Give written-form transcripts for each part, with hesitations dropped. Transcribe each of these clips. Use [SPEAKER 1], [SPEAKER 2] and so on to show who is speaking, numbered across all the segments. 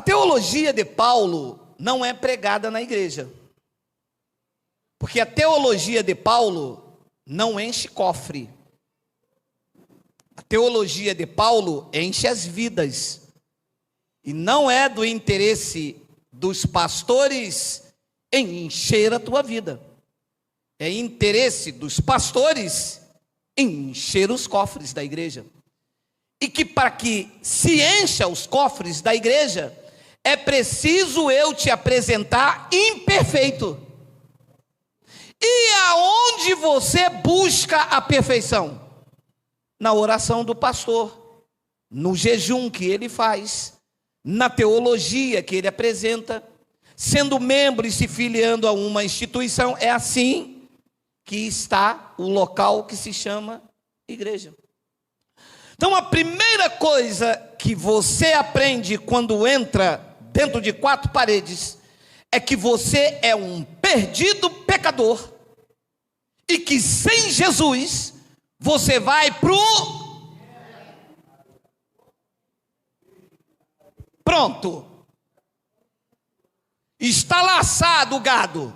[SPEAKER 1] teologia de Paulo não é pregada na igreja, porque a teologia de Paulo não enche cofre. A teologia de Paulo enche as vidas, e não é do interesse dos pastores em encher a tua vida, é interesse dos pastores em encher os cofres da igreja. E que para que se encha os cofres da igreja, é preciso eu te apresentar imperfeito. E aonde você busca a perfeição? Na oração do pastor, no jejum que ele faz, na teologia que ele apresenta, sendo membro e se filiando a uma instituição. É assim que está o local que se chama igreja. Então a primeira coisa que você aprende quando entra dentro de quatro paredes é que você é um perdido pecador e que sem Jesus você vai pronto. Está laçado o gado.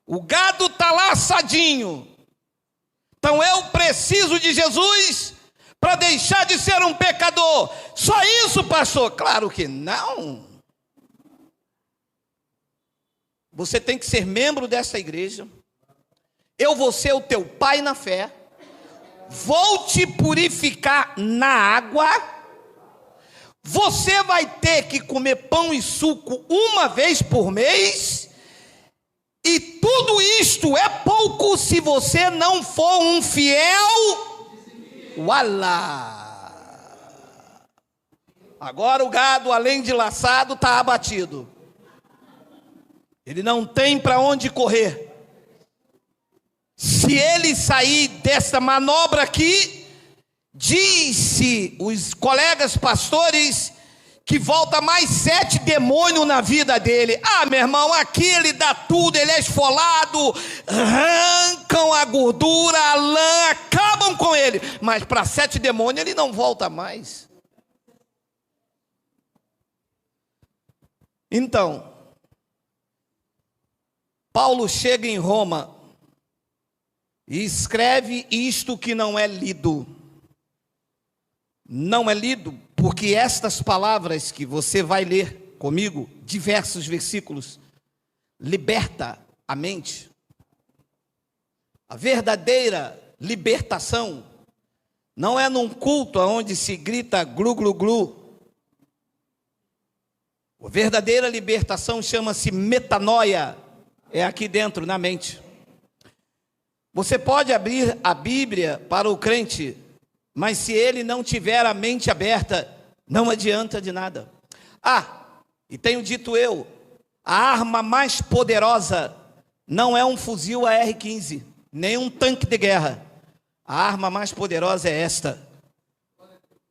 [SPEAKER 1] O gado está laçadinho. Então eu preciso de Jesus para deixar de ser um pecador. Só isso, pastor? Claro que não. Você tem que ser membro dessa igreja. Eu vou ser o teu pai na fé. Vou te purificar na água. Você vai ter que comer pão e suco uma vez por mês. E tudo isto é pouco se você não for um fiel. Ualá! Agora o gado, além de laçado, está abatido. Ele não tem para onde correr. Se ele sair dessa manobra aqui, disse os colegas pastores que volta mais 7 demônios na vida dele. Ah, meu irmão, aqui ele dá tudo, ele é esfolado, arrancam a gordura, a lã, acabam com ele. Mas para 7 demônios ele não volta mais. Então, Paulo chega em Roma e escreve isto que não é lido. Não é lido porque estas palavras que você vai ler comigo, diversos versículos, liberta a mente. A verdadeira libertação não é num culto onde se grita glu, glu, glu. A verdadeira libertação chama-se metanoia, é aqui dentro, na mente. Você pode abrir a Bíblia para o crente, mas se ele não tiver a mente aberta, não adianta de nada. Ah, e tenho dito eu, a arma mais poderosa não é um fuzil AR-15, nem um tanque de guerra. A arma mais poderosa é esta.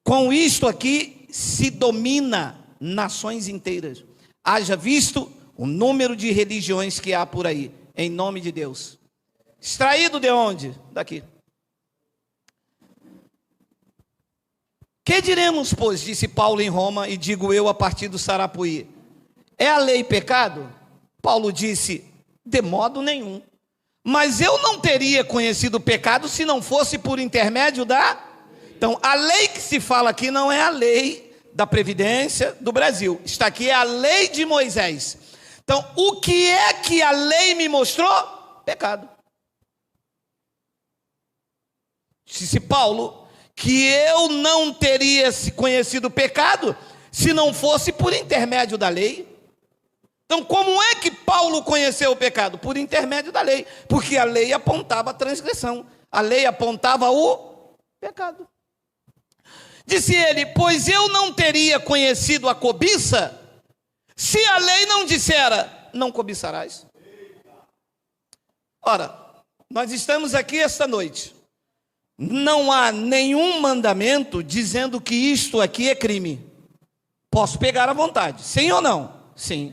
[SPEAKER 1] Com isto aqui se domina nações inteiras. Haja visto o número de religiões que há por aí, em nome de Deus. Extraído de onde? Daqui. Que diremos, pois, disse Paulo em Roma, e digo eu a partir do Sarapuí, é a lei pecado? Paulo disse, de modo nenhum. Mas eu não teria conhecido o pecado se não fosse por intermédio da... Então, a lei que se fala aqui não é a lei da Previdência do Brasil. Está aqui é a lei de Moisés. Então, o que é que a lei me mostrou? Pecado. Disse Paulo que eu não teria conhecido o pecado se não fosse por intermédio da lei. Então, como é que Paulo conheceu o pecado? Por intermédio da lei, porque a lei apontava a transgressão, a lei apontava o pecado. Disse ele, pois eu não teria conhecido a cobiça se a lei não dissera, não cobiçarás. Ora, nós estamos aqui esta noite. Não há nenhum mandamento dizendo que isto aqui é crime. Posso pegar à vontade, sim ou não? Sim.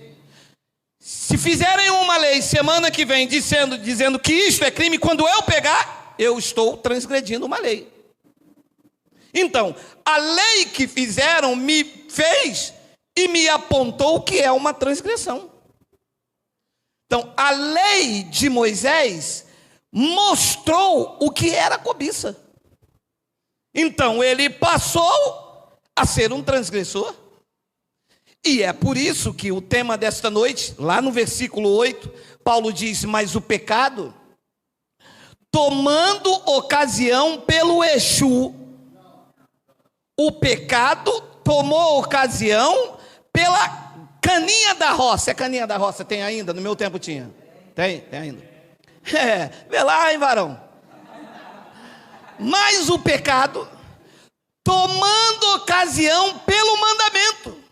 [SPEAKER 1] Se fizerem uma lei semana que vem dizendo que isto é crime, quando eu pegar, eu estou transgredindo uma lei. Então, a lei que fizeram me fez e me apontou o que é uma transgressão. Então, a lei de Moisés mostrou o que era cobiça. Então, ele passou a ser um transgressor. E é por isso que o tema desta noite, lá no versículo 8, Paulo diz: mas o pecado, tomando ocasião pelo Exu, o pecado tomou ocasião pela caninha da roça. É caninha da roça? Tem ainda? No meu tempo tinha. Tem ainda. Vê lá, hein, varão. Mas o pecado, tomando ocasião pelo mandamento,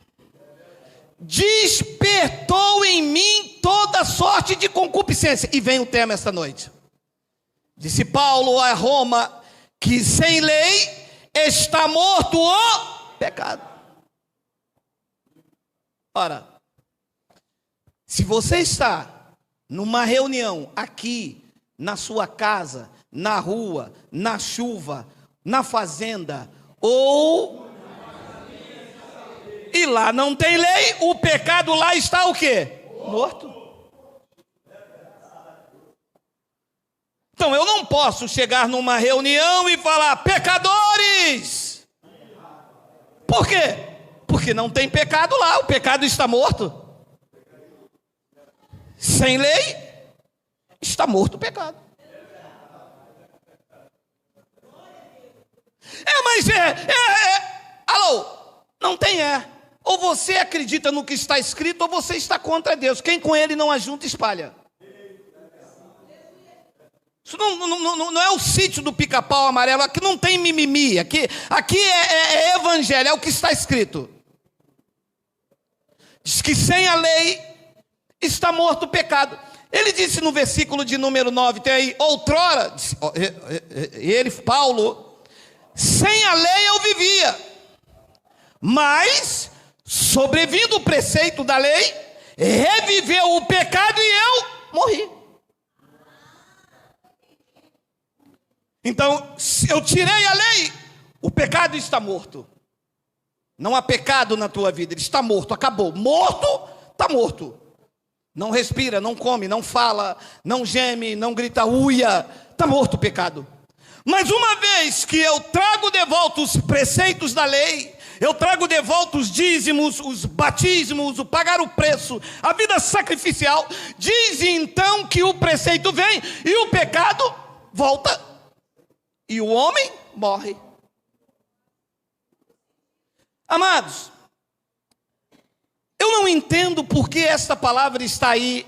[SPEAKER 1] despertou em mim toda sorte de concupiscência. E vem o tema esta noite. Disse Paulo a Roma que sem lei está morto o pecado. Ora, se você está numa reunião aqui, na sua casa, na rua, na chuva, na fazenda, ou e lá não tem lei, o pecado lá está o quê? Morto. Então eu não posso chegar numa reunião e falar: pecadores! Por quê? Porque não tem pecado lá, o pecado está morto. Sem lei, está morto o pecado. Mas alô, não tem Ou você acredita no que está escrito, ou você está contra Deus. Quem com ele não ajunta, espalha. Isso não é o sítio do pica-pau amarelo. Aqui não tem mimimi. Aqui é evangelho, é o que está escrito. Diz que sem a lei está morto o pecado. Ele disse no versículo de número 9, tem aí: outrora, ele, Paulo, sem a lei eu vivia, mas sobrevindo o preceito da lei, reviveu o pecado e eu morri. Então, se eu tirei a lei, o pecado está morto. Não há pecado na tua vida, ele está morto, acabou. Morto, está morto. Não respira, não come, não fala, não geme, não grita uia. Está morto o pecado. Mas uma vez que eu trago de volta os preceitos da lei, eu trago de volta os dízimos, os batismos, o pagar o preço, a vida sacrificial, diz então que o preceito vem e o pecado volta. E o homem morre. Amados, eu não entendo por que esta palavra está aí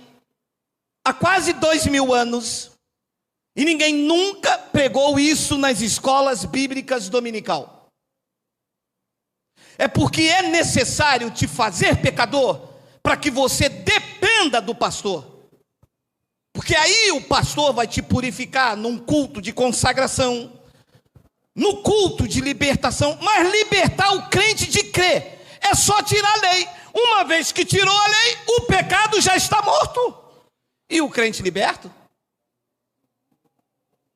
[SPEAKER 1] há quase 2000 anos e ninguém nunca pregou isso nas escolas bíblicas dominical. É porque é necessário te fazer pecador para que você dependa do pastor. Porque aí o pastor vai te purificar num culto de consagração, no culto de libertação. Mas libertar o crente de crer é só tirar a lei. Uma vez que tirou a lei, o pecado já está morto. E o crente liberto?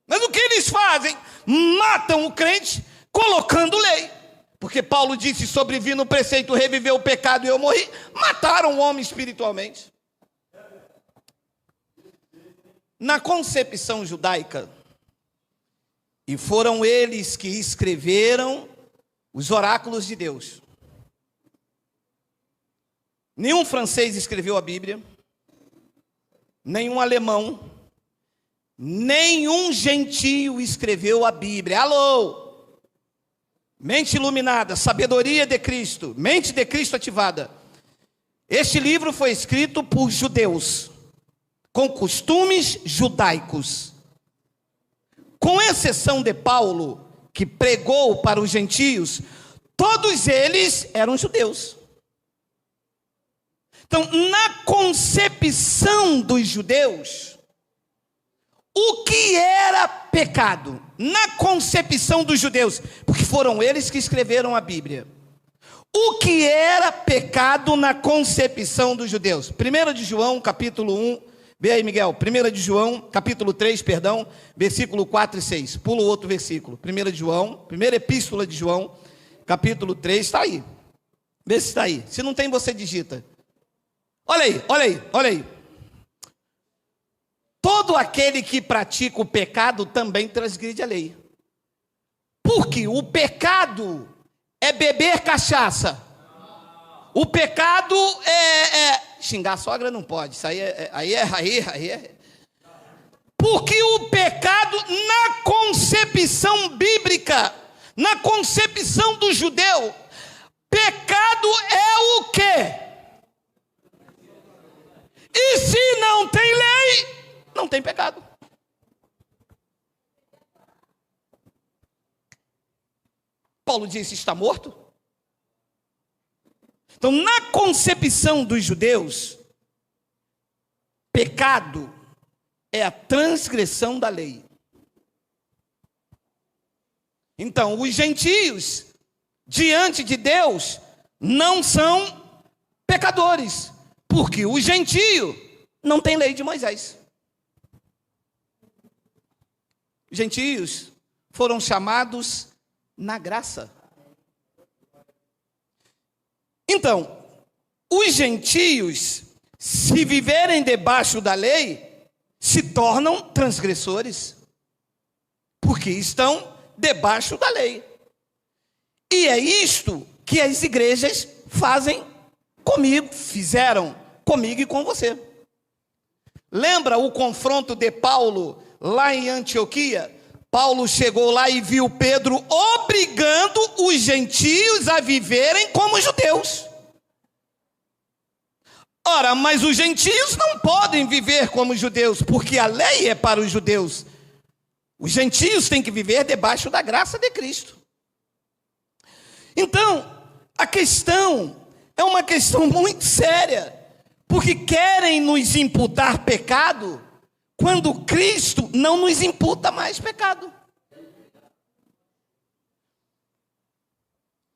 [SPEAKER 1] Mas o que eles fazem? Matam o crente colocando lei. Porque Paulo disse: sobrevi no preceito, reviveu o pecado e eu morri. Mataram o homem espiritualmente. Na concepção judaica, e foram eles que escreveram os oráculos de Deus. Nenhum francês escreveu a Bíblia, nenhum alemão, nenhum gentio escreveu a Bíblia. Alô! Mente iluminada, sabedoria de Cristo, mente de Cristo ativada. Este livro foi escrito por judeus, com costumes judaicos. Com exceção de Paulo, que pregou para os gentios, todos eles eram judeus. Então, na concepção dos judeus, o que era pecado? Na concepção dos judeus, porque foram eles que escreveram a Bíblia. O que era pecado na concepção dos judeus? 1 de João, capítulo 1, vê aí, Miguel, 1 de João, capítulo 3, perdão, versículo 4 e 6. Pula o outro versículo. 1 de João, primeira epístola de João, capítulo 3, está aí. Vê se está aí. Se não tem, você digita. Olha aí, olha aí, olha aí. Todo aquele que pratica o pecado também transgride a lei. Porque o pecado é beber cachaça. O pecado xingar a sogra não pode. Isso aí é. Porque o pecado, na concepção bíblica, na concepção do judeu, pecado é o quê? E se não tem lei, não tem pecado. Paulo disse: está morto. Então, na concepção dos judeus, pecado é a transgressão da lei. Então, os gentios, diante de Deus, não são pecadores, porque o gentio não tem lei de Moisés. Os gentios foram chamados na graça. Então, os gentios, se viverem debaixo da lei, se tornam transgressores, porque estão debaixo da lei. E é isto que as igrejas fazem comigo, fizeram comigo e com você. Lembra o confronto de Paulo lá em Antioquia? Paulo chegou lá e viu Pedro obrigando os gentios a viverem como judeus. Ora, mas os gentios não podem viver como judeus, porque a lei é para os judeus. Os gentios têm que viver debaixo da graça de Cristo. Então, a questão é uma questão muito séria, porque querem nos imputar pecado, quando Cristo não nos imputa mais pecado.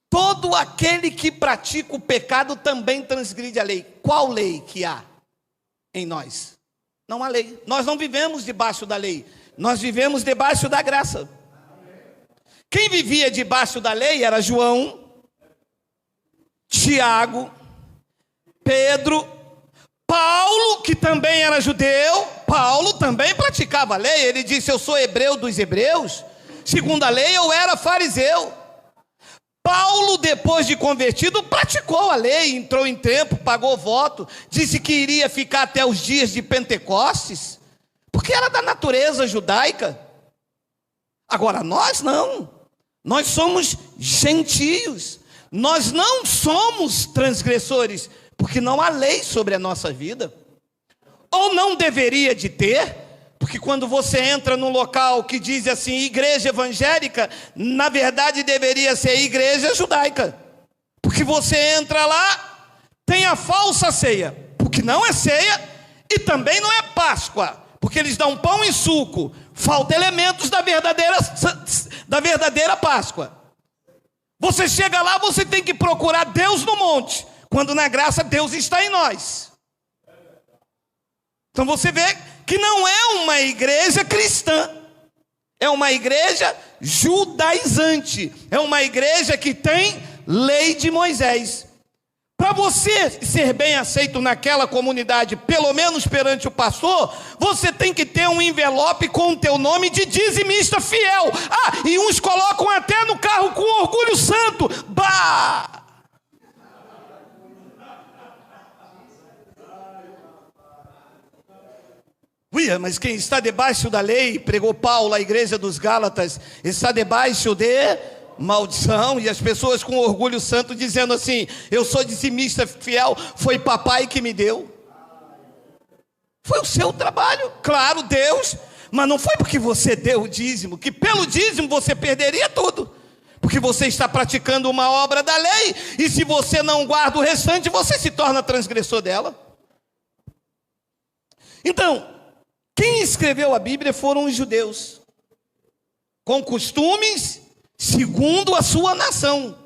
[SPEAKER 1] Todo aquele que pratica o pecado também transgride a lei. Qual lei que há em nós? Não há lei. Nós não vivemos debaixo da lei. Nós vivemos debaixo da graça. Quem vivia debaixo da lei era João, Tiago, Pedro, Paulo, que também era judeu. Paulo também praticava a lei. Ele disse: eu sou hebreu dos hebreus. Segundo a lei, eu era fariseu. Paulo, depois de convertido, praticou a lei, entrou em templo, pagou voto, disse que iria ficar até os dias de Pentecostes, porque era da natureza judaica. Agora, nós não. Nós somos gentios. Nós não somos transgressores, porque não há lei sobre a nossa vida. Ou não deveria de ter, porque quando você entra num local que diz assim, igreja evangélica, na verdade deveria ser igreja judaica. Porque você entra lá, tem a falsa ceia, porque não é ceia e também não é Páscoa, porque eles dão pão e suco, falta elementos da verdadeira Páscoa. Você chega lá, você tem que procurar Deus no monte, quando na graça Deus está em nós. Então você vê que não é uma igreja cristã, é uma igreja judaizante, é uma igreja que tem lei de Moisés. Para você ser bem aceito naquela comunidade, pelo menos perante o pastor, você tem que ter um envelope com o teu nome de dizimista fiel. Ah, e uns colocam até no carro com orgulho santo. Bah! Uia, mas quem está debaixo da lei, pregou Paulo à igreja dos Gálatas, está debaixo de maldição. E as pessoas com orgulho santo dizendo assim: eu sou dizimista fiel, foi papai que me deu. Foi o seu trabalho, claro, Deus, mas não foi porque você deu o dízimo, que pelo dízimo você perderia tudo, porque você está praticando uma obra da lei, e se você não guarda o restante, você se torna transgressor dela. Então, quem escreveu a Bíblia foram os judeus, com costumes segundo a sua nação.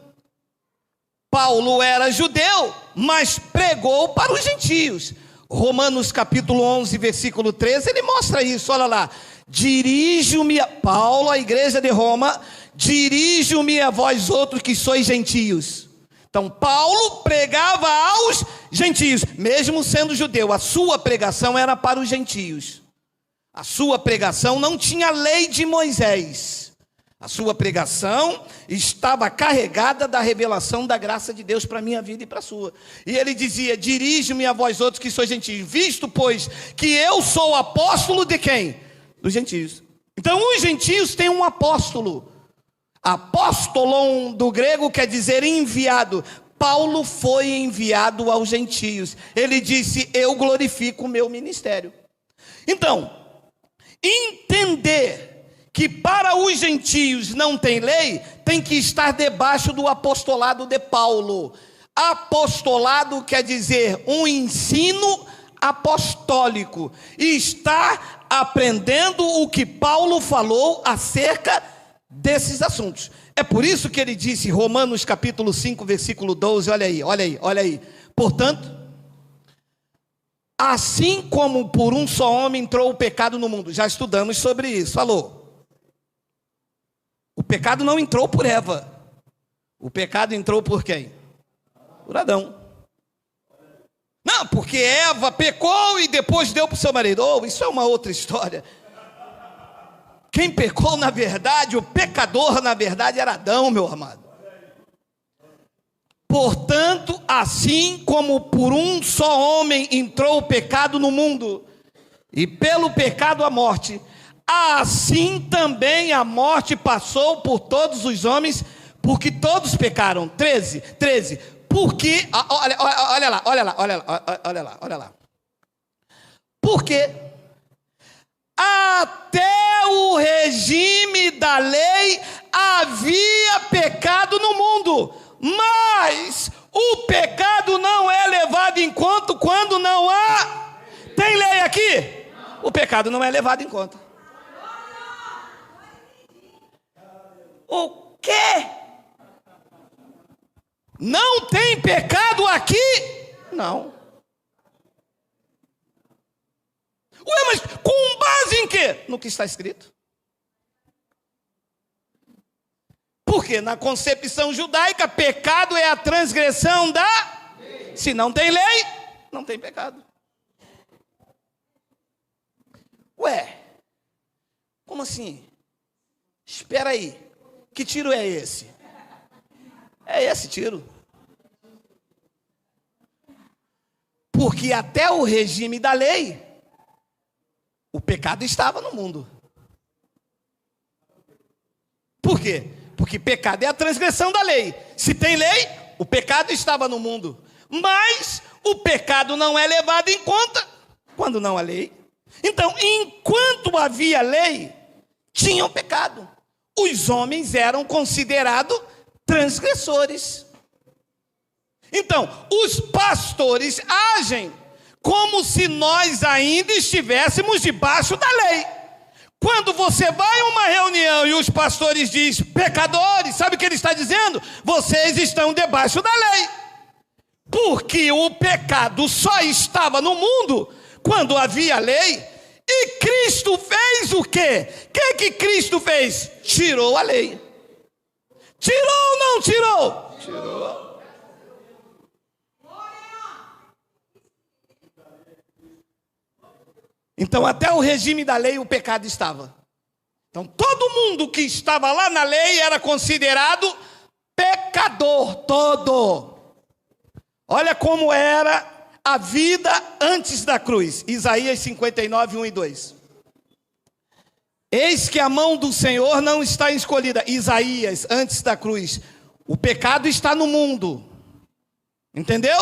[SPEAKER 1] Paulo era judeu, mas pregou para os gentios. Romanos capítulo 11, versículo 13, ele mostra isso, olha lá. Dirijo-me, Paulo, a igreja de Roma, dirijo-me a vós outros que sois gentios. Então Paulo pregava aos gentios, mesmo sendo judeu, a sua pregação era para os gentios. A sua pregação não tinha lei de Moisés. A sua pregação estava carregada da revelação da graça de Deus para a minha vida e para a sua. E ele dizia: dirige-me a vós outros que sois gentios, visto pois que eu sou apóstolo de quem? Dos gentios. Então os gentios têm um apóstolo. Apóstolon do grego quer dizer enviado. Paulo foi enviado aos gentios. Ele disse: eu glorifico o meu ministério. Então, entender que para os gentios não tem lei, tem que estar debaixo do apostolado de Paulo. Apostolado quer dizer um ensino apostólico. E está aprendendo o que Paulo falou acerca desses assuntos. É por isso que ele disse, Romanos capítulo 5, versículo 12, olha aí. Portanto, assim como por um só homem entrou o pecado no mundo. Já estudamos sobre isso, falou. O pecado não entrou por Eva. O pecado entrou por quem? Por Adão. Não, porque Eva pecou e depois deu para o seu marido. Oh, isso é uma outra história. Quem pecou, na verdade, o pecador, na verdade, era Adão, meu amado. Portanto, assim como por um só homem entrou o pecado no mundo, e pelo pecado a morte, assim também a morte passou por todos os homens, porque todos pecaram. 13. Porque, olha lá. Porque até o regime da lei havia pecado no mundo, mas o pecado não é levado em conta quando não há. Tem lei aqui? O pecado não é levado em conta. O quê? Não tem pecado aqui? Não. Ué, mas com base em quê? No que está escrito. Porque na concepção judaica, pecado é a transgressão da lei. Se não tem lei, não tem pecado. Ué, como assim? Espera aí. Que tiro é esse? É esse tiro. Porque até o regime da lei, o pecado estava no mundo. Por quê? Porque pecado é a transgressão da lei. Se tem lei, o pecado estava no mundo. Mas o pecado não é levado em conta quando não há lei. Então, enquanto havia lei, tinham pecado. Os homens eram considerados transgressores. Então, os pastores agem como se nós ainda estivéssemos debaixo da lei. Quando você vai a uma reunião e os pastores dizem, pecadores, sabe o que ele está dizendo? Vocês estão debaixo da lei. Porque o pecado só estava no mundo quando havia lei. E Cristo fez o quê? O que Cristo fez? Tirou a lei. Tirou ou não tirou? Tirou. Então, até o regime da lei, o pecado estava. Então, todo mundo que estava lá na lei era considerado pecador, todo. Olha como era a vida antes da cruz. Isaías 59, 1 e 2. Eis que a mão do Senhor não está escolhida. Isaías, antes da cruz. O pecado está no mundo. Entendeu?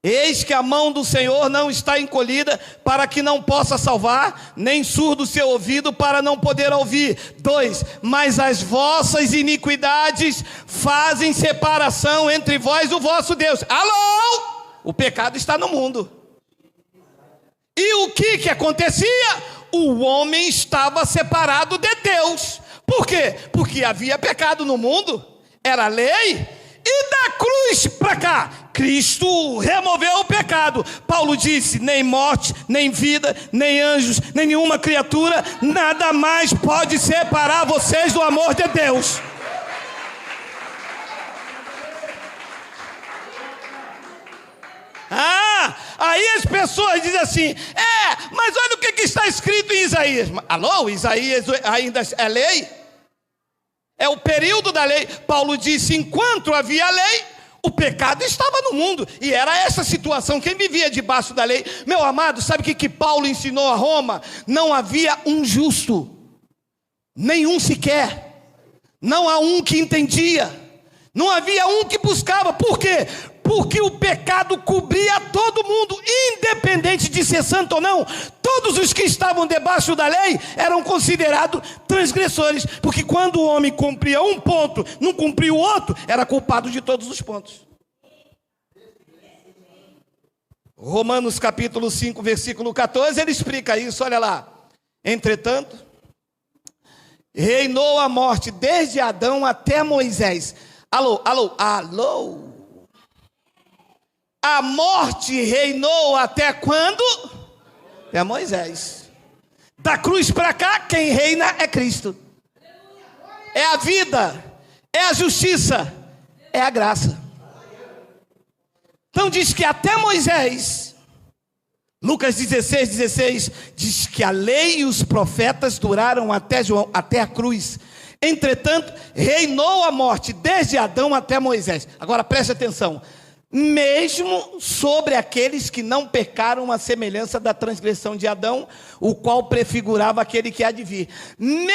[SPEAKER 1] Eis que a mão do Senhor não está encolhida para que não possa salvar, nem surdo o seu ouvido para não poder ouvir. 2. Mas as vossas iniquidades fazem separação entre vós e o vosso Deus. Alô? O pecado está no mundo. E o que acontecia? O homem estava separado de Deus. Por quê? Porque havia pecado no mundo, era lei, e da cruz para cá, Cristo removeu o pecado. Paulo disse, nem morte, nem vida, nem anjos, nem nenhuma criatura, nada mais pode separar vocês do amor de Deus. Aí as pessoas dizem assim, mas olha o que está escrito em Isaías. Alô, Isaías ainda é lei? É o período da lei. Paulo disse, enquanto havia lei, o pecado estava no mundo. E era essa situação, quem vivia debaixo da lei. Meu amado, sabe o que Paulo ensinou a Roma? Não havia um justo, nenhum sequer. Não há um que entendia. Não havia um que buscava. Por quê? Porque o pecado cobria todo mundo, independente de ser santo ou não. Todos os que estavam debaixo da lei eram considerados transgressores, porque quando o homem cumpria um ponto, não cumpria o outro, era culpado de todos os pontos. Romanos capítulo 5, versículo 14, ele explica isso, olha lá. Entretanto, reinou a morte desde Adão até Moisés. Alô. A morte reinou até quando? Até Moisés. Da cruz para cá, quem reina é Cristo. É a vida, é a justiça, é a graça. Então diz que até Moisés, Lucas 16, diz que a lei e os profetas duraram até João, até a cruz. Entretanto, reinou a morte desde Adão até Moisés. Agora preste atenção. Mesmo sobre aqueles que não pecaram à semelhança da transgressão de Adão, o qual prefigurava aquele que há de vir. Mesmo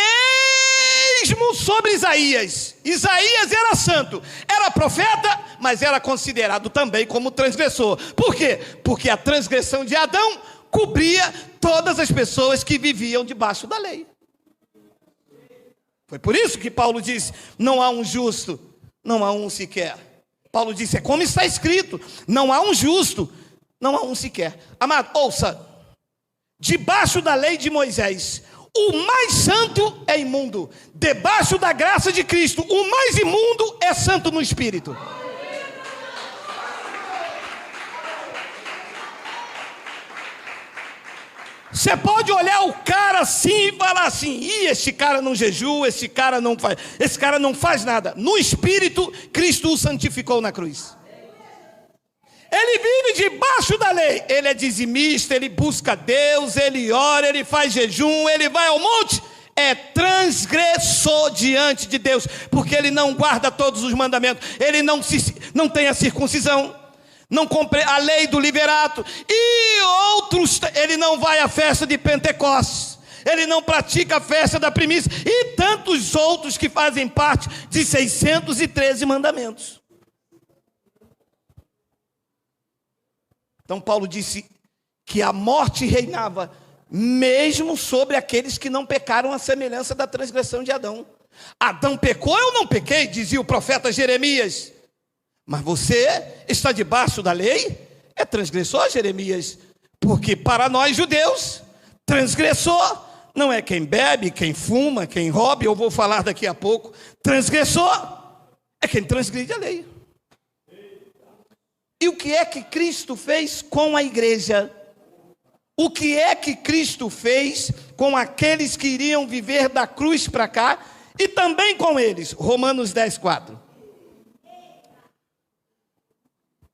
[SPEAKER 1] sobre Isaías. Isaías era santo, era profeta, mas era considerado também como transgressor. Por quê? Porque a transgressão de Adão cobria todas as pessoas que viviam debaixo da lei. Foi por isso que Paulo disse, não há um justo, não há um sequer. Paulo disse, é como está escrito, não há um justo, não há um sequer. Amado, ouça, debaixo da lei de Moisés, o mais santo é imundo. Debaixo da graça de Cristo, o mais imundo é santo no Espírito. Você pode olhar o cara assim e falar assim, esse cara não jejua, esse cara não faz nada. No Espírito, Cristo o santificou na cruz. Ele vive debaixo da lei, ele é dizimista, ele busca Deus, ele ora, ele faz jejum, ele vai ao monte. É transgressor diante de Deus, porque ele não guarda todos os mandamentos, ele não tem a circuncisão, não cumpre a lei do liverato, e outros, ele não vai à festa de Pentecostes, ele não pratica a festa da primícia, e tantos outros que fazem parte de 613 mandamentos. Então Paulo disse que a morte reinava, mesmo sobre aqueles que não pecaram à semelhança da transgressão de Adão. Adão pecou, eu não pequei, dizia o profeta Jeremias. Mas você está debaixo da lei, é transgressor, Jeremias, porque para nós judeus, transgressor não é quem bebe, quem fuma, quem rouba, eu vou falar daqui a pouco. Transgressor é quem transgride a lei. E o que é que Cristo fez com a igreja? O que é que Cristo fez com aqueles que iriam viver da cruz para cá e também com eles? Romanos 10:4.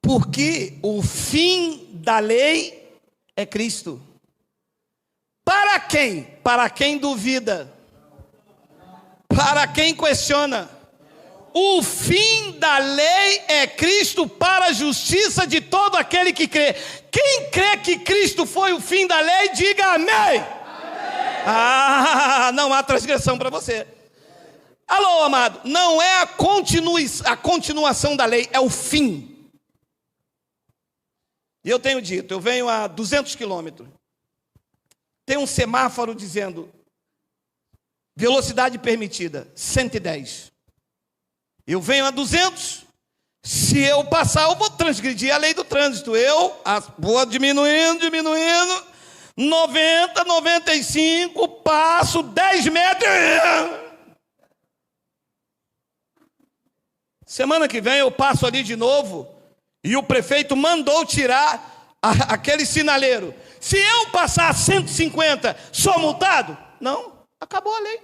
[SPEAKER 1] Porque o fim da lei é Cristo. Para quem? Para quem duvida. Para quem questiona. O fim da lei é Cristo para a justiça de todo aquele que crê. Quem crê que Cristo foi o fim da lei, diga amém. Amém. Não há transgressão para você. Alô, amado, não é a continuação da lei, é o fim. E eu tenho dito, eu venho a 200 quilômetros. Tem um semáforo dizendo, velocidade permitida, 110. Eu venho a 200, se eu passar, eu vou transgredir a lei do trânsito. Eu vou diminuindo, 90, 95, passo 10 metros. Semana que vem eu passo ali de novo, e o prefeito mandou tirar aquele sinaleiro. Se eu passar 150, sou multado? Não, acabou a lei.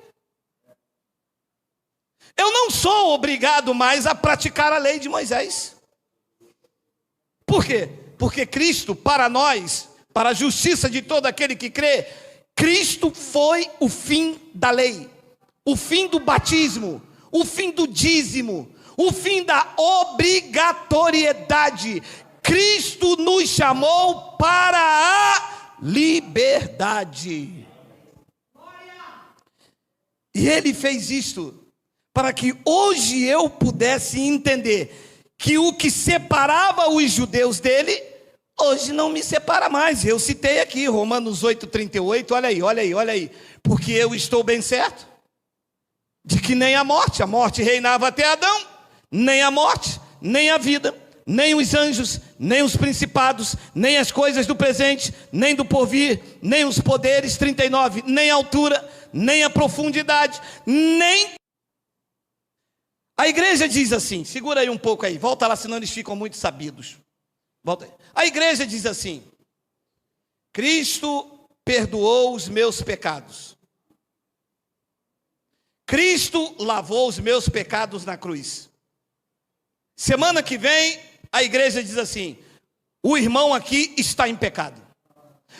[SPEAKER 1] Eu não sou obrigado mais a praticar a lei de Moisés. Por quê? Porque Cristo, para nós, para a justiça de todo aquele que crê, Cristo foi o fim da lei, o fim do batismo, o fim do dízimo, o fim da obrigatoriedade. Cristo nos chamou para a liberdade. E Ele fez isto para que hoje eu pudesse entender que o que separava os judeus dele, hoje não me separa mais. Eu citei aqui Romanos 8,38, olha aí. Porque eu estou bem certo de que nem a morte reinava até Adão, nem a morte, nem a vida, nem os anjos, nem os principados, nem as coisas do presente, nem do porvir, nem os poderes, 39, nem a altura, nem a profundidade, nem... A igreja diz assim, segura aí um pouco aí, volta lá, senão eles ficam muito sabidos. Volta aí. A igreja diz assim: Cristo perdoou os meus pecados. Cristo lavou os meus pecados na cruz. Semana que vem, a igreja diz assim: o irmão aqui está em pecado.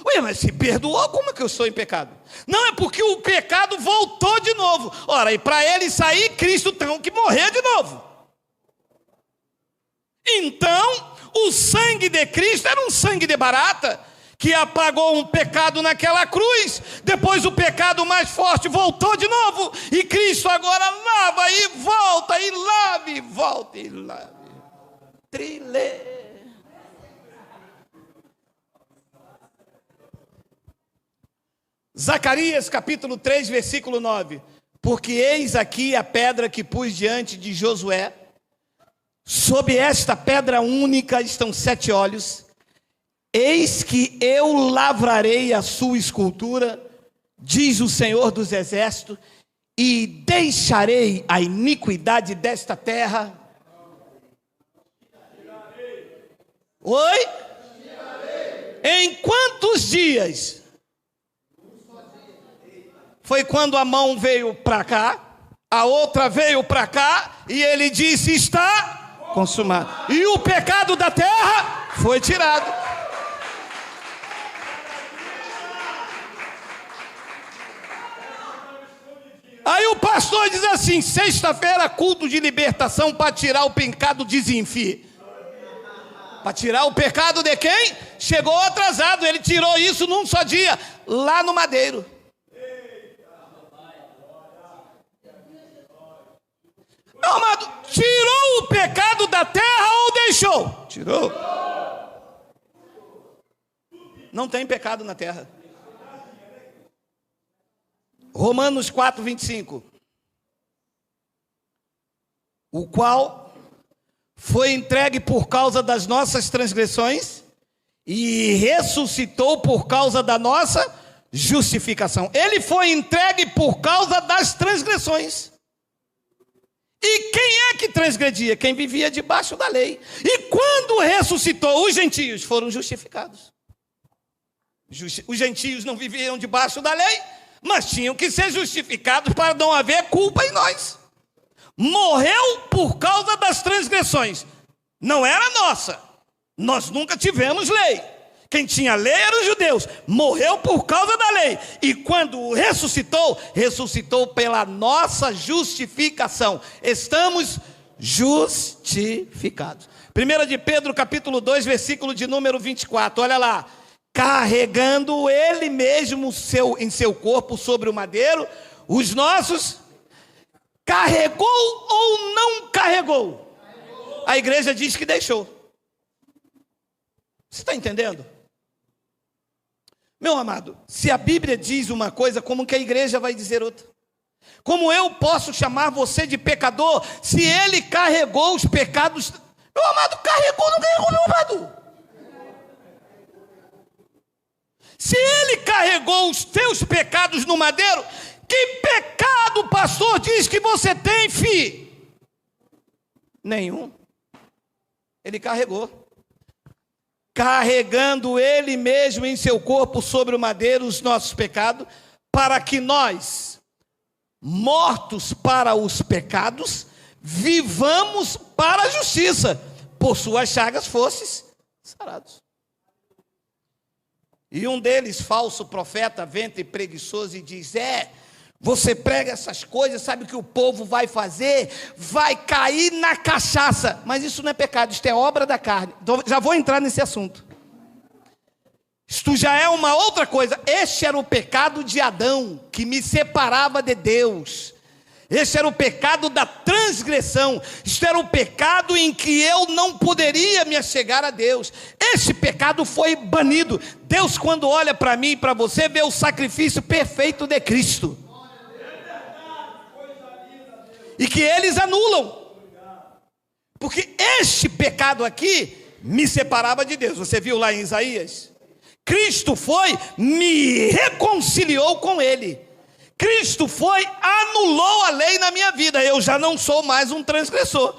[SPEAKER 1] Ué, mas se perdoou, como é que eu estou em pecado? Não, é porque o pecado voltou de novo. Ora, e para ele sair, Cristo tem que morrer de novo. Então, o sangue de Cristo era um sangue de barata, que apagou um pecado naquela cruz. Depois o pecado mais forte voltou de novo, e Cristo agora lava e volta, e lava e volta e lava. Trilê. Zacarias capítulo 3, versículo 9. Porque eis aqui a pedra que pus diante de Josué, sob esta pedra única estão 7 olhos. Eis que eu lavrarei a sua escultura, diz o Senhor dos Exércitos, e deixarei a iniquidade desta terra. Oi? Em quantos dias? Foi quando a mão veio para cá, a outra veio para cá, e ele disse: está consumado. E o pecado da terra foi tirado. Aí o pastor diz assim: sexta-feira, culto de libertação para tirar o pecado de Zinfi. Para tirar o pecado de quem? Chegou atrasado, ele tirou isso num só dia, lá no Madeiro. Meu amado, tirou o pecado da terra ou deixou? Tirou. Não tem pecado na terra. Romanos 4, 25. O qual foi entregue por causa das nossas transgressões e ressuscitou por causa da nossa justificação. Ele foi entregue por causa das transgressões. E quem é que transgredia? Quem vivia debaixo da lei. E quando ressuscitou, os gentios foram justificados. Os gentios não viviam debaixo da lei, mas tinham que ser justificados para não haver culpa em nós. Morreu por causa das transgressões. Não era nossa. Nós nunca tivemos lei. Quem tinha lei eram os judeus. Morreu por causa da lei. E quando ressuscitou, ressuscitou pela nossa justificação. Estamos justificados. 1 de Pedro capítulo 2, versículo de número 24. Olha lá. Carregando ele mesmo em seu corpo sobre o madeiro, os nossos... Carregou ou não carregou? A igreja diz que deixou. Você está entendendo? Meu amado, se a Bíblia diz uma coisa, como que a igreja vai dizer outra? Como eu posso chamar você de pecador se ele carregou os pecados? Meu amado, carregou ou não carregou, meu amado? Se ele carregou os teus pecados no madeiro, que pecado o pastor diz que você tem, filho? Nenhum. Ele carregou. Carregando ele mesmo em seu corpo sobre o madeiro os nossos pecados, para que nós, mortos para os pecados, vivamos para a justiça. Por suas chagas fostes sarados. E um deles, falso profeta, ventre preguiçoso, e diz: você prega essas coisas, sabe o que o povo vai fazer? Vai cair na cachaça. Mas isso não é pecado, isto é obra da carne. Então, já vou entrar nesse assunto. Isto já é uma outra coisa. Este era o pecado de Adão, que me separava de Deus. Este era o pecado da transgressão. Isto era o pecado em que eu não poderia me achegar a Deus. Este pecado foi banido. Deus, quando olha para mim e para você, vê o sacrifício perfeito de Cristo. E que eles anulam. Porque este pecado aqui me separava de Deus. Você viu lá em Isaías? Cristo foi, me reconciliou com Ele. Cristo foi, anulou a lei na minha vida. Eu já não sou mais um transgressor.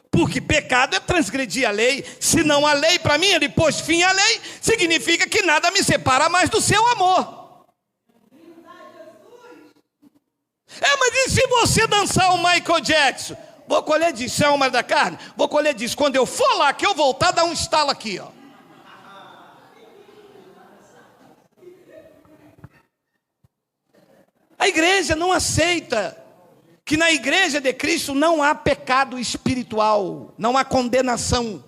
[SPEAKER 1] Porque pecado é transgredir a lei. Se não a lei, para mim, ele pôs fim à lei, significa que nada me separa mais do seu amor. Mas e se você dançar o Michael Jackson? Vou colher disso, é uma da carne? Vou colher disso. Quando eu for lá, que eu voltar, dá um estalo aqui, ó. A igreja não aceita que na igreja de Cristo não há pecado espiritual, não há condenação.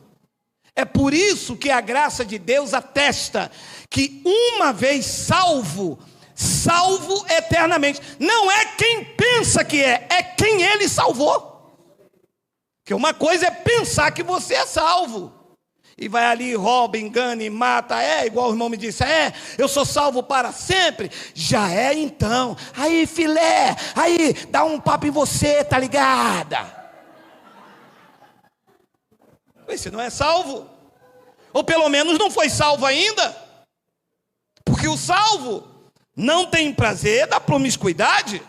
[SPEAKER 1] É por isso que a graça de Deus atesta que uma vez salvo, salvo eternamente. Não é quem pensa que é quem Ele salvou. Porque uma coisa é pensar que você é salvo. E vai ali, rouba, engana e mata. Igual o irmão me disse, eu sou salvo para sempre. Já é então. Aí filé, aí dá um papo em você, tá ligada? Você não é salvo. Ou pelo menos não foi salvo ainda. Porque o salvo não tem prazer da promiscuidade.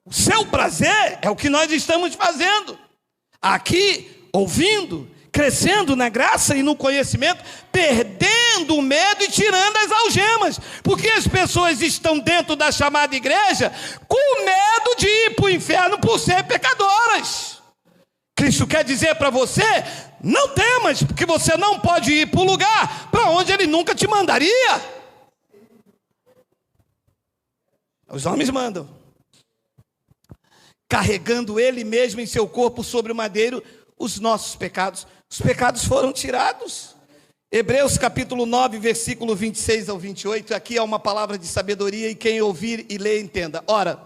[SPEAKER 1] O seu prazer é o que nós estamos fazendo. Aqui, ouvindo, crescendo na graça e no conhecimento, perdendo o medo e tirando as algemas. Porque as pessoas estão dentro da chamada igreja com medo de ir para o inferno por ser pecadoras. Cristo quer dizer para você, não temas, porque você não pode ir para o lugar para onde Ele nunca te mandaria. Os homens mandam. Carregando Ele mesmo em seu corpo sobre o madeiro os nossos pecados. Os pecados foram tirados. Hebreus capítulo 9, versículo 26 ao 28. Aqui é uma palavra de sabedoria e quem ouvir e ler entenda. Ora,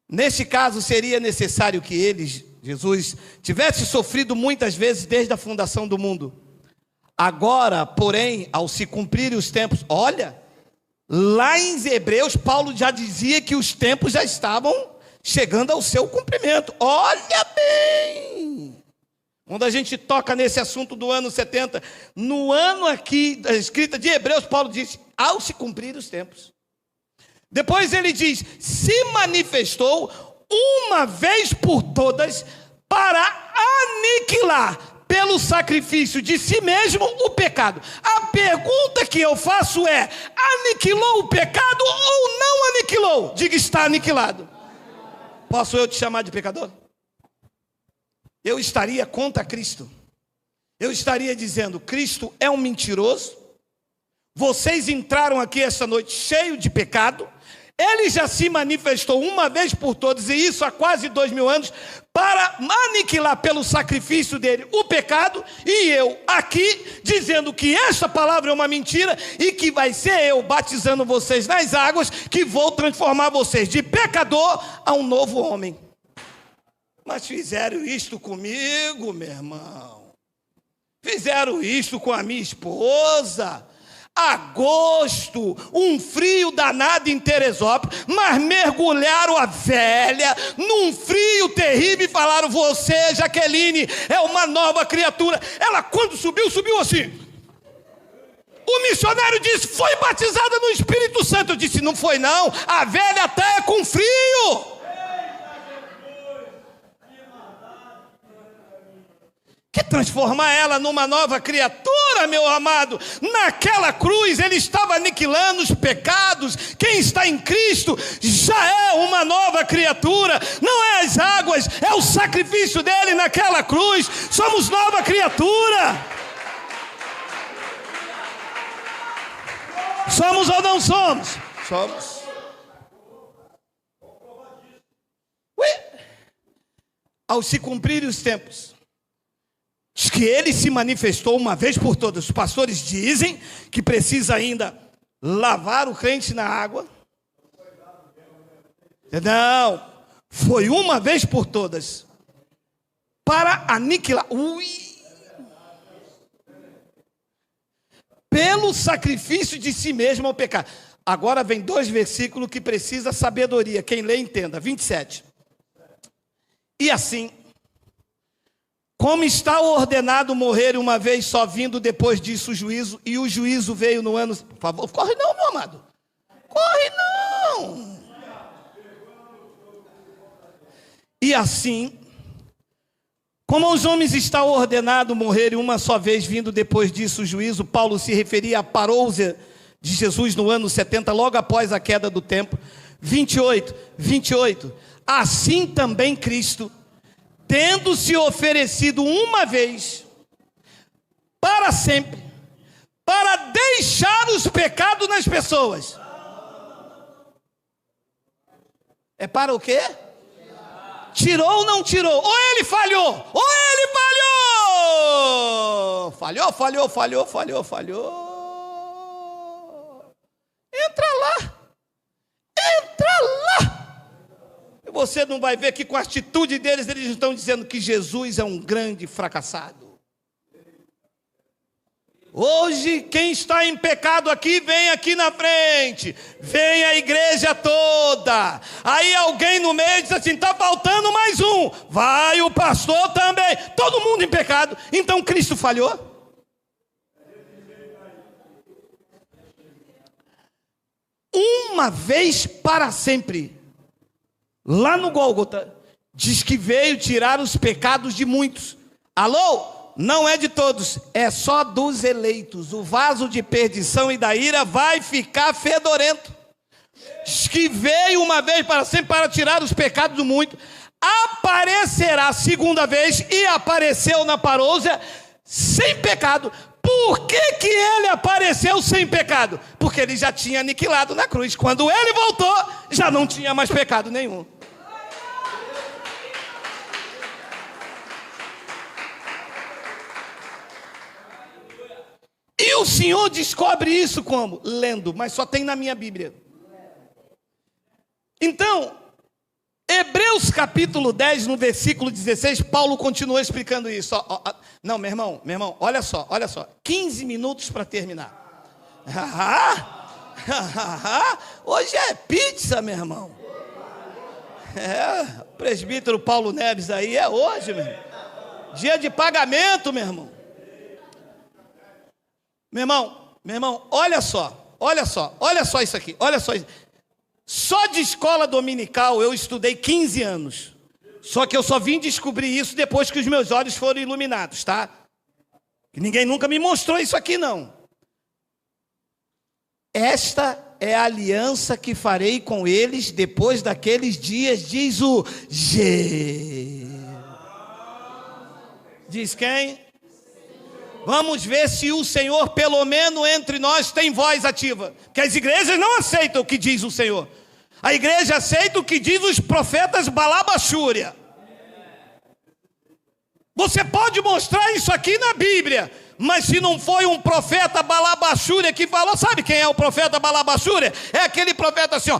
[SPEAKER 1] neste caso seria necessário que ele, Jesus, tivesse sofrido muitas vezes desde a fundação do mundo. Agora, porém, ao se cumprirem os tempos, olha, lá em Hebreus, Paulo já dizia que os tempos já estavam chegando ao seu cumprimento. Olha bem! Quando a gente toca nesse assunto do ano 70, no ano aqui da escrita de Hebreus, Paulo diz, ao se cumprir os tempos. Depois ele diz, se manifestou uma vez por todas para aniquilar pelo sacrifício de si mesmo o pecado. A pergunta que eu faço é, aniquilou o pecado ou não aniquilou? Diga, está aniquilado. Posso eu te chamar de pecador? Eu estaria contra Cristo. Eu estaria dizendo, Cristo é um mentiroso. Vocês entraram aqui esta noite cheio de pecado. Ele já se manifestou uma vez por todas, e isso há quase 2000 anos, para aniquilar pelo sacrifício dele o pecado. E eu aqui dizendo que esta palavra é uma mentira e que vai ser eu batizando vocês nas águas que vou transformar vocês de pecador a um novo homem. Mas fizeram isto comigo, meu irmão. Fizeram isto com a minha esposa. Agosto, um frio danado em Teresópolis, mas mergulharam a velha num frio terrível e falaram, você, Jaqueline, é uma nova criatura. Ela, quando subiu, subiu assim. O missionário disse, foi batizada no Espírito Santo. Eu disse, não foi não, a velha está com frio. Quer transformar ela numa nova criatura, meu amado? Naquela cruz ele estava aniquilando os pecados. Quem está em Cristo já é uma nova criatura. Não é as águas, é o sacrifício dele naquela cruz. Somos nova criatura. Somos ou não somos? Somos. Ué? Ao se cumprirem os tempos, diz que ele se manifestou uma vez por todas. Os pastores dizem que precisa ainda lavar o crente na água. Não, foi uma vez por todas, para aniquilar. Pelo sacrifício de si mesmo ao pecado. Agora vem 2 versículos que precisa sabedoria. Quem lê, entenda. 27. E assim, como está ordenado morrer uma vez só, vindo depois disso o juízo, e o juízo veio no ano... Por favor, corre não, meu amado. Corre não. E assim, como aos homens está ordenado morrer uma só vez, vindo depois disso o juízo, Paulo se referia à parousia de Jesus no ano 70, logo após a queda do templo. 28. Assim também Cristo, tendo se oferecido uma vez, para sempre, para deixar os pecados nas pessoas. É para o quê? Tirou ou não tirou? Ou ele falhou? Ou ele falhou? Falhou. Entra lá. E você não vai ver que com a atitude deles, eles estão dizendo que Jesus é um grande fracassado. Hoje, quem está em pecado aqui, vem aqui na frente. Vem a igreja toda. Aí alguém no meio diz assim, está faltando mais um. Vai o pastor também. Todo mundo em pecado. Então Cristo falhou? Uma vez para sempre. Lá no Gólgota, diz que veio tirar os pecados de muitos. Alô? Não é de todos, é só dos eleitos. O vaso de perdição e da ira vai ficar fedorento. Diz que veio uma vez para sempre para tirar os pecados do muito. Aparecerá a segunda vez e apareceu na parousia sem pecado. Por que ele apareceu sem pecado? Porque ele já tinha aniquilado na cruz. Quando ele voltou, já não tinha mais pecado nenhum. E o Senhor descobre isso como? Lendo, mas só tem na minha Bíblia. Então, Hebreus capítulo 10, no versículo 16, Paulo continua explicando isso. Não, meu irmão, olha só. 15 minutos para terminar. Hoje é pizza, meu irmão. O presbítero Paulo Neves aí é hoje, meu irmão. Dia de pagamento, meu irmão. Meu irmão, olha só isso aqui, Só de escola dominical eu estudei 15 anos. Só que eu só vim descobrir isso depois que os meus olhos foram iluminados, tá? Que ninguém nunca me mostrou isso aqui, não. Esta é a aliança que farei com eles depois daqueles dias, diz o G. Diz quem? Vamos ver se o Senhor, pelo menos entre nós, tem voz ativa. Porque as igrejas não aceitam o que diz o Senhor. A igreja aceita o que diz os profetas Balabachúria. Você pode mostrar isso aqui na Bíblia, mas se não foi um profeta Balabachúria que falou, sabe quem é o profeta Balabachúria? É aquele profeta assim, ó,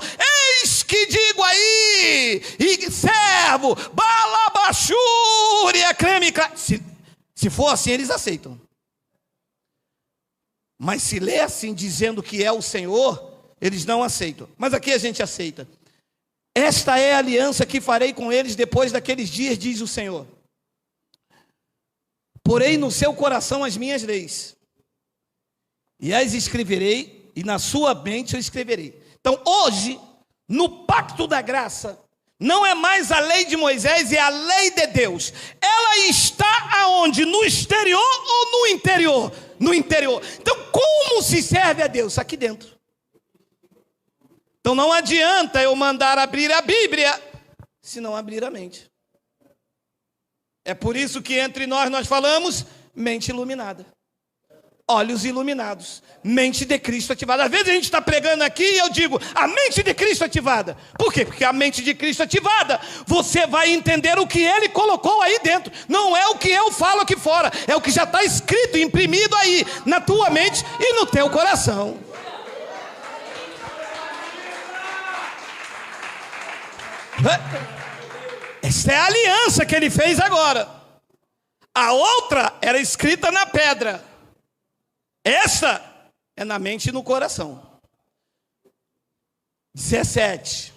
[SPEAKER 1] eis que digo aí, e servo, Balabachúria, creme. Se for assim, eles aceitam. Mas se lê assim, dizendo que é o Senhor, eles não aceitam. Mas aqui a gente aceita. Esta é a aliança que farei com eles depois daqueles dias, diz o Senhor. Porei no seu coração as minhas leis, e as escreverei, e na sua mente eu escreverei. Então hoje, no pacto da graça, não é mais a lei de Moisés, é a lei de Deus. Ela está aonde? No exterior ou no interior? No interior. Então como se serve a Deus? Aqui dentro. Então não adianta eu mandar abrir a Bíblia, se não abrir a mente. É por isso que entre nós falamos mente iluminada. olhos iluminados, mente de Cristo ativada. Às vezes a gente está pregando aqui e eu digo, a mente de Cristo ativada. Por quê? Porque a mente de Cristo ativada, você vai entender o que Ele colocou aí dentro. Não é o que eu falo aqui fora, é o que já está escrito, imprimido aí, na tua mente e no teu coração. Essa é a aliança que Ele fez agora. A outra era escrita na pedra. Essa é na mente e no coração. 17.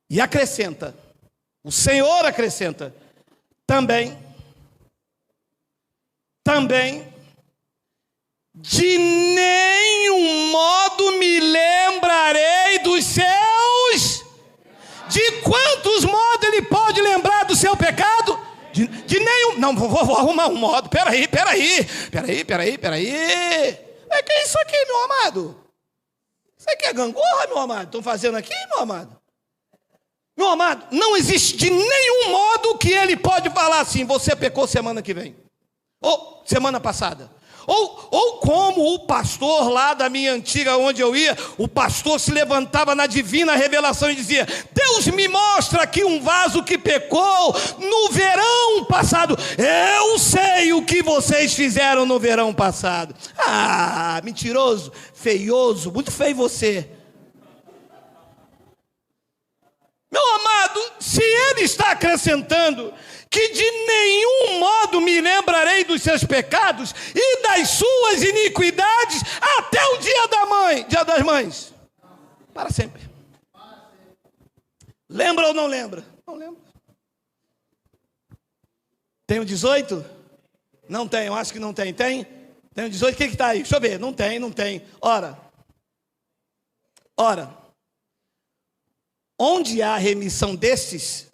[SPEAKER 1] E acrescenta, o Senhor acrescenta, também, de nenhum modo me lembrarei dos seus. De quantos modos ele pode lembrar do seu pecado? De nenhum. Não, vou arrumar um modo. Peraí. É que é isso aqui, meu amado? Isso aqui é gangorra, meu amado? Estão fazendo aqui, meu amado? Meu amado, não existe de nenhum modo que ele pode falar assim, você pecou semana que vem. Ou semana passada. Ou como o pastor lá da minha antiga, onde eu ia, o pastor se levantava na divina revelação e dizia, Deus me mostra aqui um vaso que pecou no verão passado. Eu sei o que vocês fizeram no verão passado. Ah, mentiroso, feioso, muito feio você. Meu amado, se ele está acrescentando que de nenhum modo me lembrarei dos seus pecados e das suas iniquidades até o dia das mães. Para sempre. Lembra ou não lembra? Não lembro. Tem o 18? Não tem, eu acho que não tem. Tem? Tem o 18, o que está aí? Deixa eu ver. Não tem. Ora. Onde há remissão destes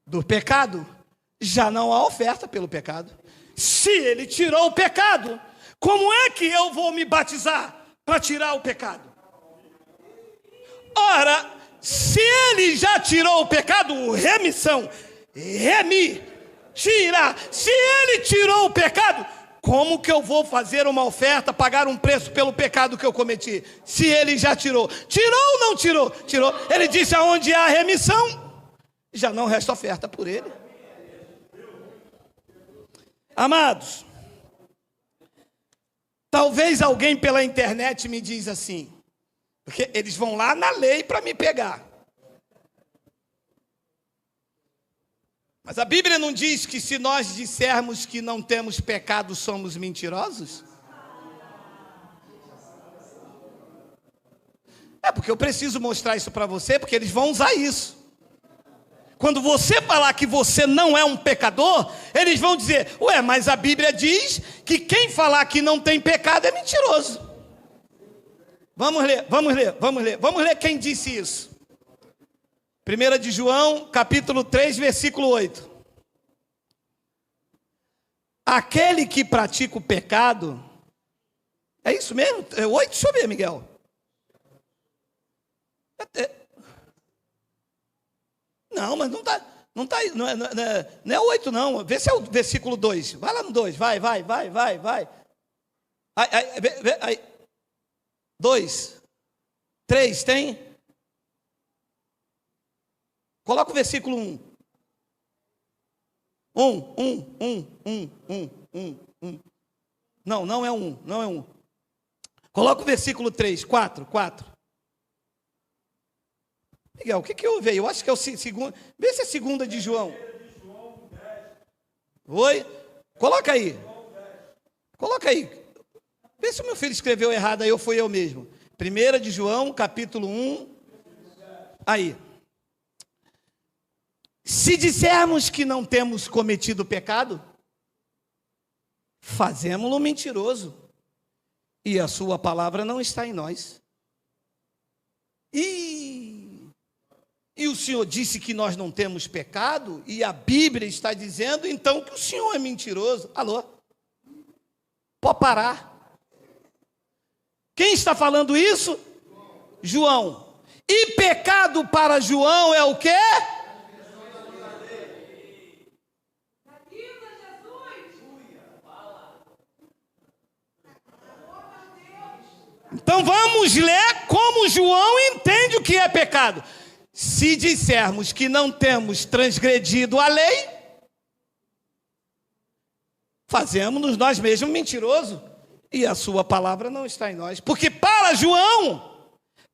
[SPEAKER 1] do pecado, já não há oferta pelo pecado. Se ele tirou o pecado, como é que eu vou me batizar para tirar o pecado? Ora, se ele já tirou o pecado, remissão, tirar. Se ele tirou o pecado, como que eu vou fazer uma oferta, pagar um preço pelo pecado que eu cometi? Se ele já tirou. Tirou ou não tirou? Tirou. Ele disse, aonde há remissão, já não resta oferta por ele. Amados, talvez alguém pela internet me diz assim, porque eles vão lá na lei para me pegar. Mas a Bíblia não diz que se nós dissermos que não temos pecado, somos mentirosos? É porque eu preciso mostrar isso para você, porque eles vão usar isso. Quando você falar que você não é um pecador, eles vão dizer, ué, mas a Bíblia diz que quem falar que não tem pecado é mentiroso. Vamos ler quem disse isso. 1 de João, capítulo 3, versículo 8. Aquele que pratica o pecado, é isso mesmo? É 8? Deixa eu ver, Miguel. Não, mas não está aí, não é 8 não, vê se é o versículo 2, vai lá no 2, vai. Aí. 2, 3, tem? Coloca o versículo 1. 1. Não é 1. Coloca o versículo 3, 4. Miguel, o que houve aí? Eu acho que é o segundo. Vê se é segunda de João. Oi? Coloca aí. Vê se o meu filho escreveu errado aí ou foi eu mesmo. 1 de João, capítulo 1. Aí. Se dissermos que não temos cometido pecado, fazemo-lo mentiroso, e a sua palavra não está em nós. E o Senhor disse que nós não temos pecado, e a Bíblia está dizendo, então, que o Senhor é mentiroso. Alô? Pode parar. Quem está falando isso? João. E pecado para João é o quê? Então vamos ler como João entende o que é pecado. Se dissermos que não temos transgredido a lei, fazemos-nos nós mesmos mentirosos, e a sua palavra não está em nós. Porque para João,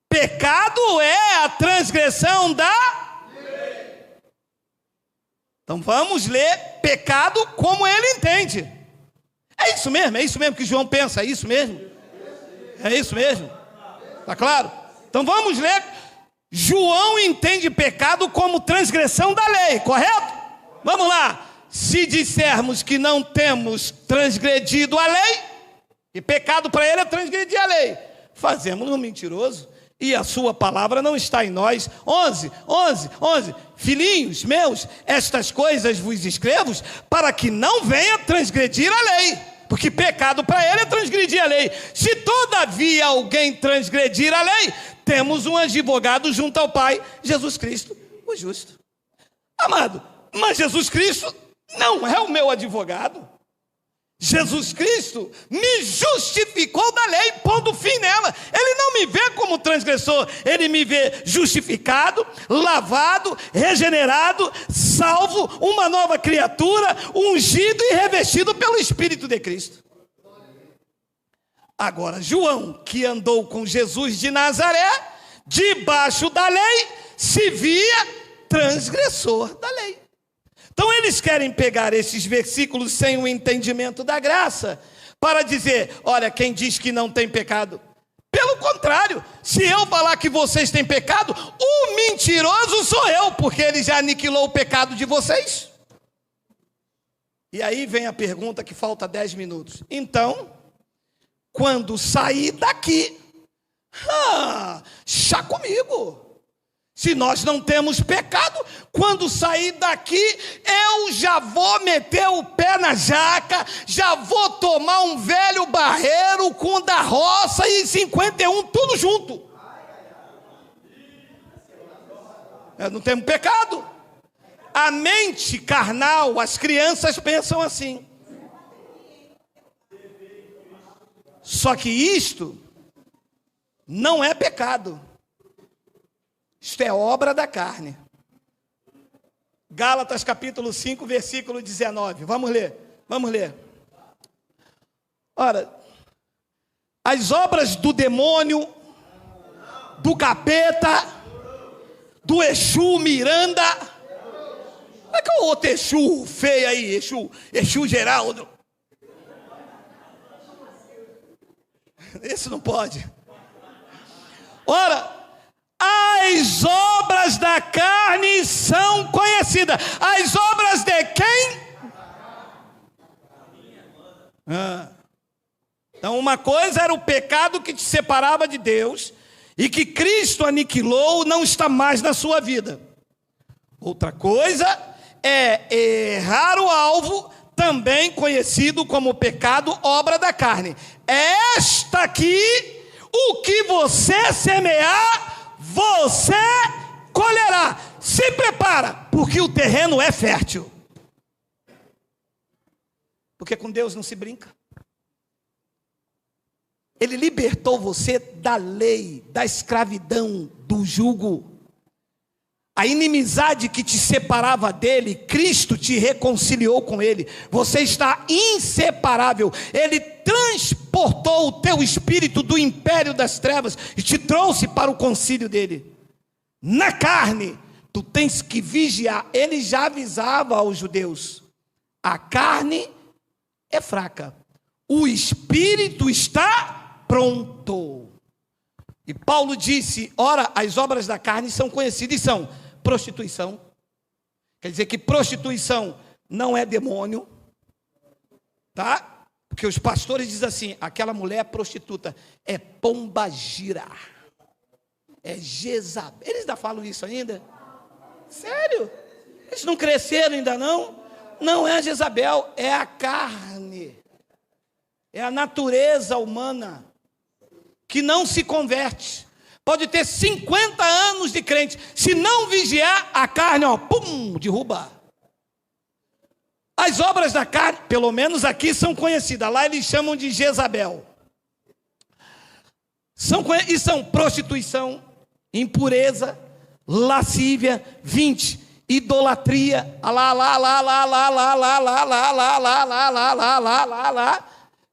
[SPEAKER 1] pecado é a transgressão da lei. Então vamos ler pecado como ele entende. É isso mesmo que João pensa, é isso mesmo? É isso mesmo? Tá claro? Então vamos ler. João entende pecado como transgressão da lei, correto? Vamos lá. Se dissermos que não temos transgredido a lei, e pecado para ele é transgredir a lei, fazemos-no mentiroso, e a sua palavra não está em nós. 11. Filhinhos meus, estas coisas vos escrevo para que não venha transgredir a lei, porque pecado para ele é transgredir a lei. Se todavia alguém transgredir a lei, temos um advogado junto ao Pai, Jesus Cristo, o justo. Amado, mas Jesus Cristo não é o meu advogado. Jesus Cristo me justificou da lei, pondo fim nela. Ele não me vê como transgressor, ele me vê justificado, lavado, regenerado, salvo, uma nova criatura, ungido e revestido pelo Espírito de Cristo. Agora, João, que andou com Jesus de Nazaré, debaixo da lei, se via transgressor da lei. Então eles querem pegar esses versículos sem o entendimento da graça, para dizer, olha, quem diz que não tem pecado? Pelo contrário, se eu falar que vocês têm pecado, o mentiroso sou eu, porque ele já aniquilou o pecado de vocês. E aí vem a pergunta que falta 10 minutos. Então, quando sair daqui, chá comigo. Se nós não temos pecado, quando sair daqui, eu já vou meter o pé na jaca, já vou tomar um velho barreiro com da roça e 51, tudo junto. Não temos pecado. A mente carnal, as crianças pensam assim. Só que isto não é pecado. Isto é obra da carne. Gálatas capítulo 5, versículo 19. Vamos ler. Ora, as obras do demônio, do capeta, do Exu Miranda. Como é que é o outro Exu feio aí? Exu Geraldo. Esse não pode. Ora, as obras da carne são conhecidas. As obras de quem? Então uma coisa era o pecado que te separava de Deus e que Cristo aniquilou, não está mais na sua vida. Outra coisa é errar o alvo, também conhecido como pecado, obra da carne. Esta aqui, o que você semear, você colherá. Se prepara, porque o terreno é fértil. Porque com Deus não se brinca. Ele libertou você da lei, da escravidão, do jugo. A inimizade que te separava dele, Cristo te reconciliou com ele. Você está inseparável. Ele transportou o teu espírito do império das trevas e te trouxe para o concílio dele. Na carne, tu tens que vigiar. Ele já avisava aos judeus: a carne é fraca, o espírito está pronto. E Paulo disse: ora, as obras da carne são conhecidas e são prostituição. Quer dizer que prostituição não é demônio, tá? Porque os pastores dizem assim: aquela mulher prostituta é pombagira, é Jezabel. Eles ainda falam isso ainda? Sério? Eles não cresceram ainda não? Não é a Jezabel, é a carne, é a natureza humana que não se converte. Pode ter 50 anos de crente, se não vigiar, a carne, derruba. As obras da carne, pelo menos aqui, são conhecidas. Lá eles chamam de Jezabel. são prostituição, impureza, lascívia, 20, idolatria,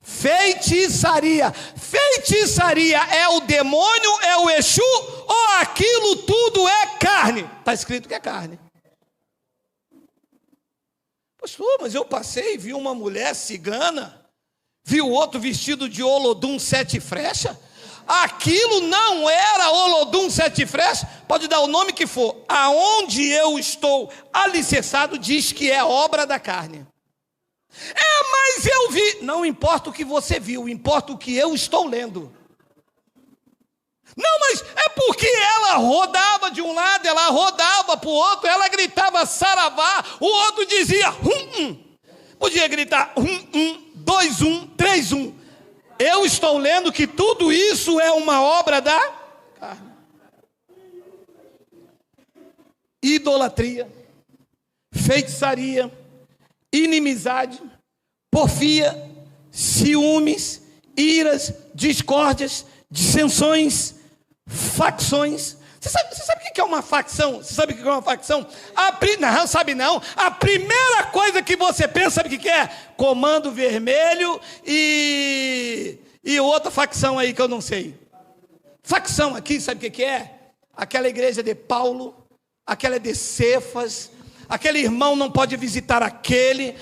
[SPEAKER 1] feitiçaria. Feitiçaria é o demônio, é o Exu, ou aquilo tudo é carne? Está escrito que é carne. Pastor, mas eu passei e vi uma mulher cigana, vi o outro vestido de Olodum 7 flechas. Aquilo não era Olodum 7 flechas, pode dar o nome que for. Aonde eu estou alicerçado diz que é obra da carne. Mas eu vi. Não importa o que você viu, importa o que eu estou lendo. Não, mas é porque ela rodava de um lado, ela rodava para o outro, ela gritava saravá, o outro dizia podia gritar 2, 3, 1. Eu estou lendo que tudo isso é uma obra da carne. Idolatria, feitiçaria, inimizade, porfia, ciúmes, iras, discórdias, dissensões, facções. Você sabe o que é uma facção? Você sabe o que é uma facção? Não, sabe não. A primeira coisa que você pensa, sabe o que é? Comando Vermelho e outra facção aí que eu não sei. Facção aqui, sabe o que é? Aquela igreja de Paulo, aquela de Cefas. Aquele irmão não pode visitar aquele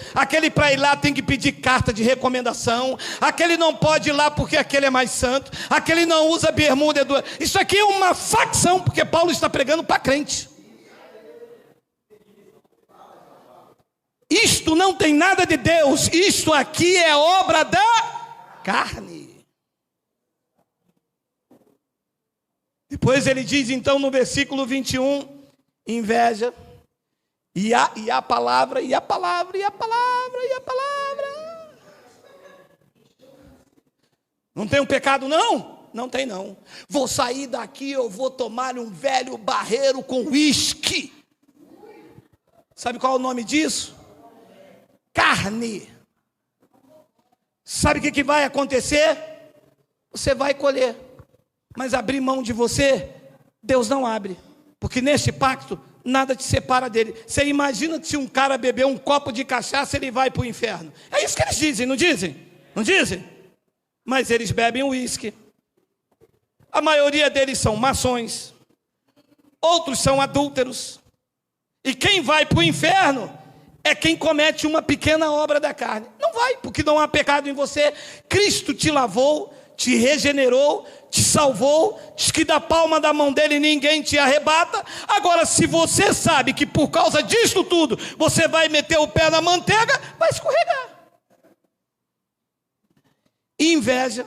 [SPEAKER 1] para ir lá tem que pedir carta de recomendação, aquele não pode ir lá porque aquele é mais santo, aquele não usa bermuda. Isso aqui é uma facção, porque Paulo está pregando para crente. Isto não tem nada de Deus, isto aqui é obra da carne. Depois ele diz então no versículo 21, inveja. E a palavra. Não tem um pecado não? Não tem não. Vou sair daqui, eu vou tomar um velho barreiro com uísque. Sabe qual é o nome disso? Carne. Sabe o que vai acontecer? Você vai colher. Mas abrir mão de você, Deus não abre. Porque neste pacto, nada te separa dele. Você imagina que se um cara beber um copo de cachaça, ele vai para o inferno. É isso que eles dizem, não dizem? Não dizem? Mas eles bebem uísque. A maioria deles são maçons. Outros são adúlteros. E quem vai para o inferno é quem comete uma pequena obra da carne. Não vai, porque não há pecado em você. Cristo te lavou, te regenerou, te salvou, diz que da palma da mão dele ninguém te arrebata. Agora, se você sabe que por causa disso tudo, você vai meter o pé na manteiga, vai escorregar. Inveja,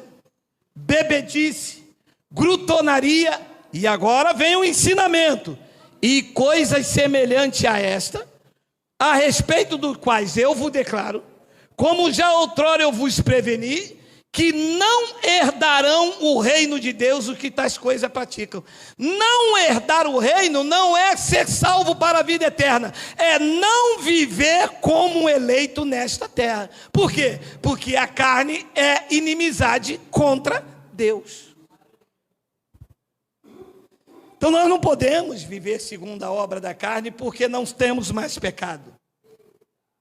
[SPEAKER 1] bebedice, glutonaria, e agora vem o ensinamento, e coisas semelhantes a esta, a respeito dos quais eu vos declaro, como já outrora eu vos preveni, que não herdarão o reino de Deus os que tais coisas praticam. Não herdar o reino não é ser salvo para a vida eterna, é não viver como eleito nesta terra. Por quê? Porque a carne é inimizade contra Deus. Então nós não podemos viver segundo a obra da carne porque não temos mais pecado.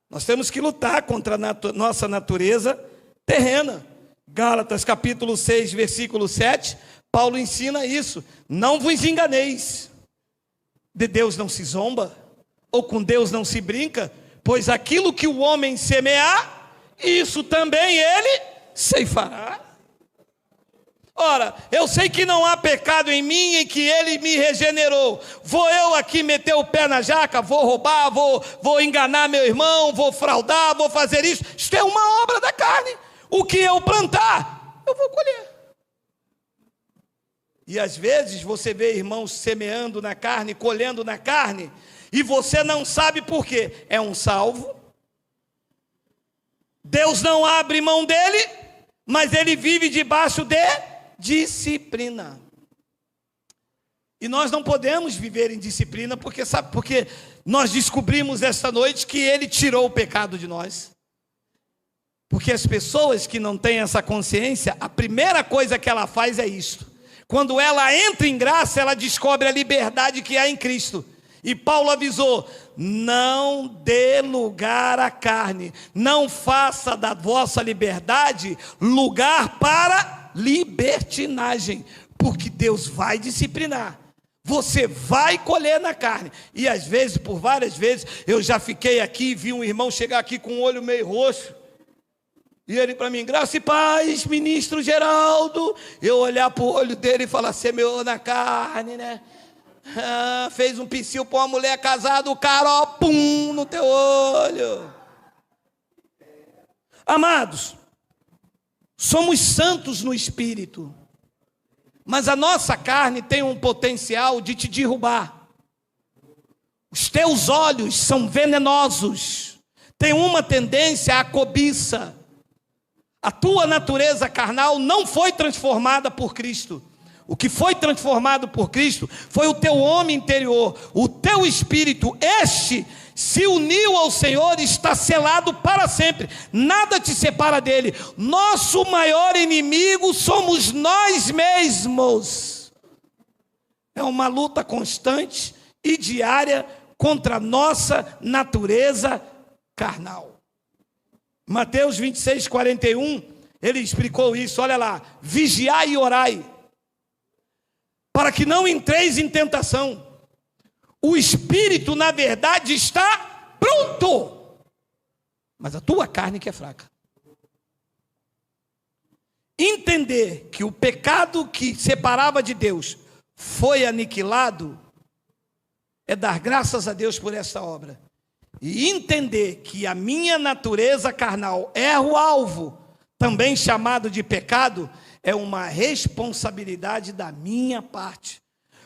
[SPEAKER 1] Nós temos que lutar contra a nossa natureza terrena. Gálatas capítulo 6, versículo 7, Paulo ensina isso. Não vos enganeis. De Deus não se zomba, ou com Deus não se brinca, pois aquilo que o homem semear, isso também ele ceifará. Ora, eu sei que não há pecado em mim, em que ele me regenerou. Vou eu aqui meter o pé na jaca, vou roubar, vou enganar meu irmão, vou fraudar, vou fazer isso. Isto é uma obra da carne. O que eu plantar, eu vou colher. E às vezes você vê irmãos semeando na carne, colhendo na carne, e você não sabe por quê. É um salvo. Deus não abre mão dele, mas ele vive debaixo de disciplina. E nós não podemos viver em disciplina, porque sabe, porque nós descobrimos esta noite que ele tirou o pecado de nós. Porque as pessoas que não têm essa consciência, a primeira coisa que ela faz é isto. Quando ela entra em graça, ela descobre a liberdade que há em Cristo. E Paulo avisou: não dê lugar à carne, não faça da vossa liberdade lugar para libertinagem, porque Deus vai disciplinar. Você vai colher na carne. E às vezes, por várias vezes, eu já fiquei aqui e vi um irmão chegar aqui com o olho meio roxo. E ele para mim: graça e paz, ministro Geraldo. Eu olhar para o olho dele e falar: semeou na carne, né? Fez um psil para uma mulher casada, o cara, ó, pum, no teu olho. Amados, somos santos no espírito, mas a nossa carne tem um potencial de te derrubar. Os teus olhos são venenosos, tem uma tendência à cobiça. A tua natureza carnal não foi transformada por Cristo. O que foi transformado por Cristo foi o teu homem interior, o teu espírito. Este se uniu ao Senhor e está selado para sempre. Nada te separa dele. Nosso maior inimigo somos nós mesmos. É uma luta constante e diária contra a nossa natureza carnal. Mateus 26, 41, ele explicou isso. Olha lá: vigiai e orai, para que não entreis em tentação. O espírito, na verdade, está pronto, mas a tua carne que é fraca. Entender que o pecado que separava de Deus foi aniquilado é dar graças a Deus por essa obra. E entender que a minha natureza carnal é o alvo, também chamado de pecado, é uma responsabilidade da minha parte.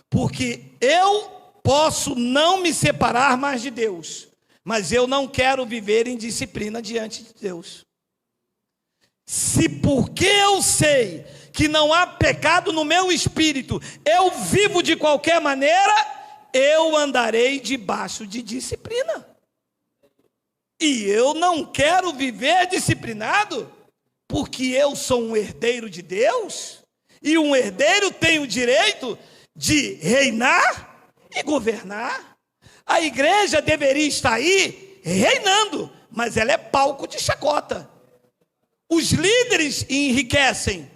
[SPEAKER 1] Porque eu posso não me separar mais de Deus, mas eu não quero viver em disciplina diante de Deus. Se porque eu sei que não há pecado no meu espírito, eu vivo de qualquer maneira, eu andarei debaixo de disciplina. E eu não quero viver disciplinado, porque eu sou um herdeiro de Deus, e um herdeiro tem o direito de reinar e governar. A igreja deveria estar aí reinando, mas ela é palco de chacota. Os líderes enriquecem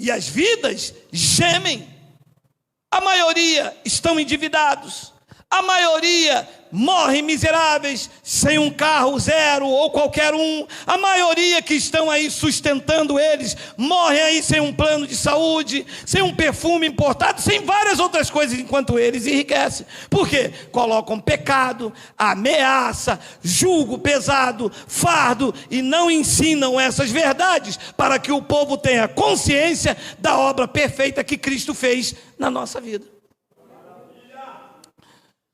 [SPEAKER 1] e as vidas gemem. A maioria estão endividados. A maioria morrem miseráveis, sem um carro zero ou qualquer um. A maioria que estão aí sustentando eles morrem aí sem um plano de saúde, sem um perfume importado, sem várias outras coisas, enquanto eles enriquecem. Por quê? Colocam pecado, ameaça, jugo pesado, fardo, e não ensinam essas verdades para que o povo tenha consciência da obra perfeita que Cristo fez na nossa vida.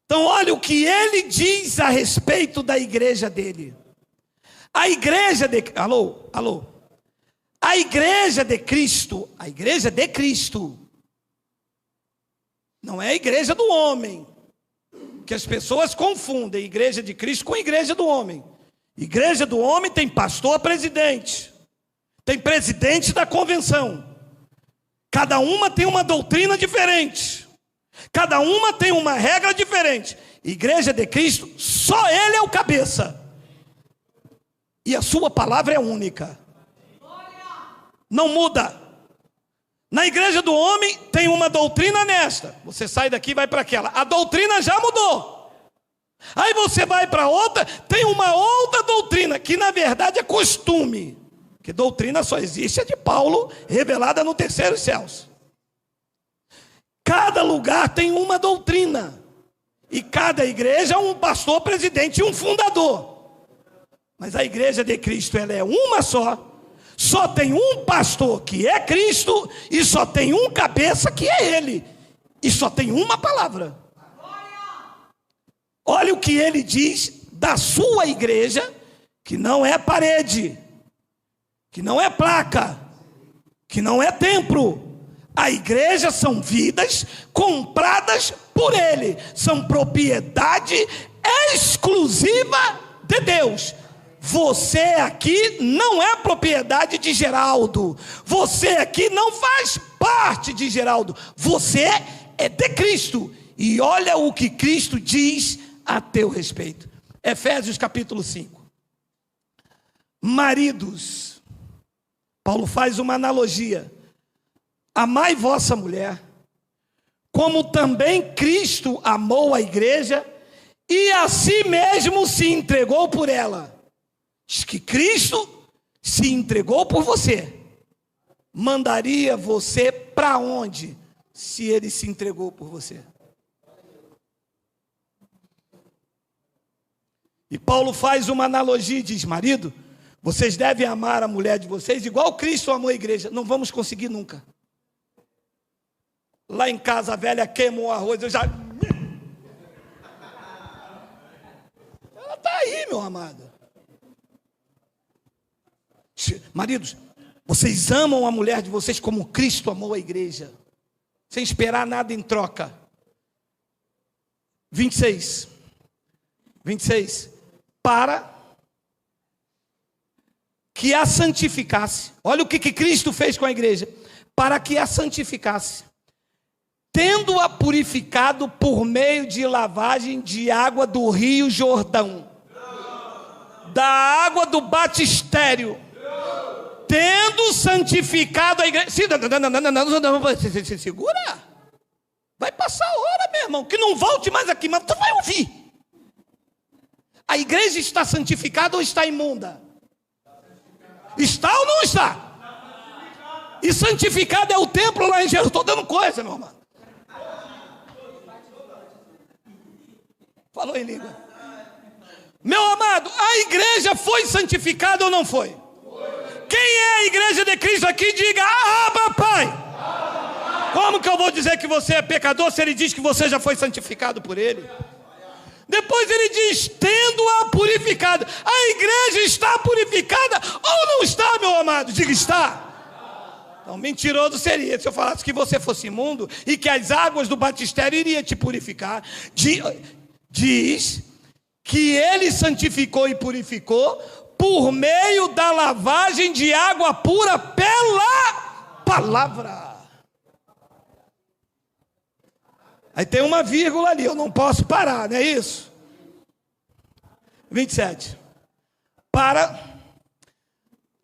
[SPEAKER 1] Então olha o que ele diz a respeito da igreja dele. A igreja de... Alô? A igreja de Cristo, não é a igreja do homem, que as pessoas confundem igreja de Cristo com igreja do homem. Igreja do homem tem pastor presidente, tem presidente da convenção. Cada uma tem uma doutrina diferente. Cada uma tem uma regra diferente. Igreja de Cristo, só Ele é o cabeça. E a sua palavra é única. Não muda. Na igreja do homem tem uma doutrina nesta. Você sai daqui e vai para aquela. A doutrina já mudou. Aí você vai para outra, tem uma outra doutrina, que na verdade é costume. Que doutrina só existe a de Paulo, revelada no terceiro céus. Cada lugar tem uma doutrina. E cada igreja é um pastor presidente e um fundador. Mas a igreja de Cristo, ela é uma só. Só tem um pastor que é Cristo. E só tem um cabeça que é Ele. E só tem uma palavra. Olha o que ele diz da sua igreja, que não é parede, que não é placa, que não é templo. A igreja são vidas compradas por Ele. São propriedade exclusiva de Deus. Você aqui não é propriedade de Geraldo. Você aqui não faz parte parte de Geraldo. Você é de Cristo. E olha o que Cristo diz a teu respeito. Efésios capítulo 5. Maridos, Paulo faz uma analogia. Amai vossa mulher, como também Cristo amou a igreja e a si mesmo se entregou por ela. Diz que Cristo se entregou por você. Mandaria você para onde se ele se entregou por você? E Paulo faz uma analogia e diz: marido, vocês devem amar a mulher de vocês igual Cristo amou a igreja. Não vamos conseguir nunca. Lá em casa a velha queima o arroz, eu já... Ela está aí, meu amado. Maridos, vocês amam a mulher de vocês como Cristo amou a igreja, sem esperar nada em troca. 26. Para que a santificasse. Olha o que Cristo fez com a igreja. Para que a santificasse, tendo-a purificado por meio de lavagem de água do rio Jordão, da água do batistério, tendo santificado a igreja. Não, segura. Vai passar a hora, meu irmão, que não volte mais aqui, mas tu vai ouvir. A igreja está santificada ou está imunda? Está ou não está? E santificado é o templo lá em Jerusalém. Estou dando coisa, meu irmão. Falou em língua. Meu amado, a igreja foi santificada ou não foi? Quem é a igreja de Cristo aqui? Diga: Abba, Pai. Como que eu vou dizer que você é pecador se ele diz que você já foi santificado por ele? Depois ele diz: tendo-a purificado. A igreja está purificada ou não está, meu amado? Diga: está. Então, mentiroso seria se eu falasse que você fosse imundo e que as águas do batistério iriam te purificar. Diz que ele santificou e purificou por meio da lavagem de água pura pela palavra. Aí tem uma vírgula ali, eu não posso parar, não é isso? 27. Para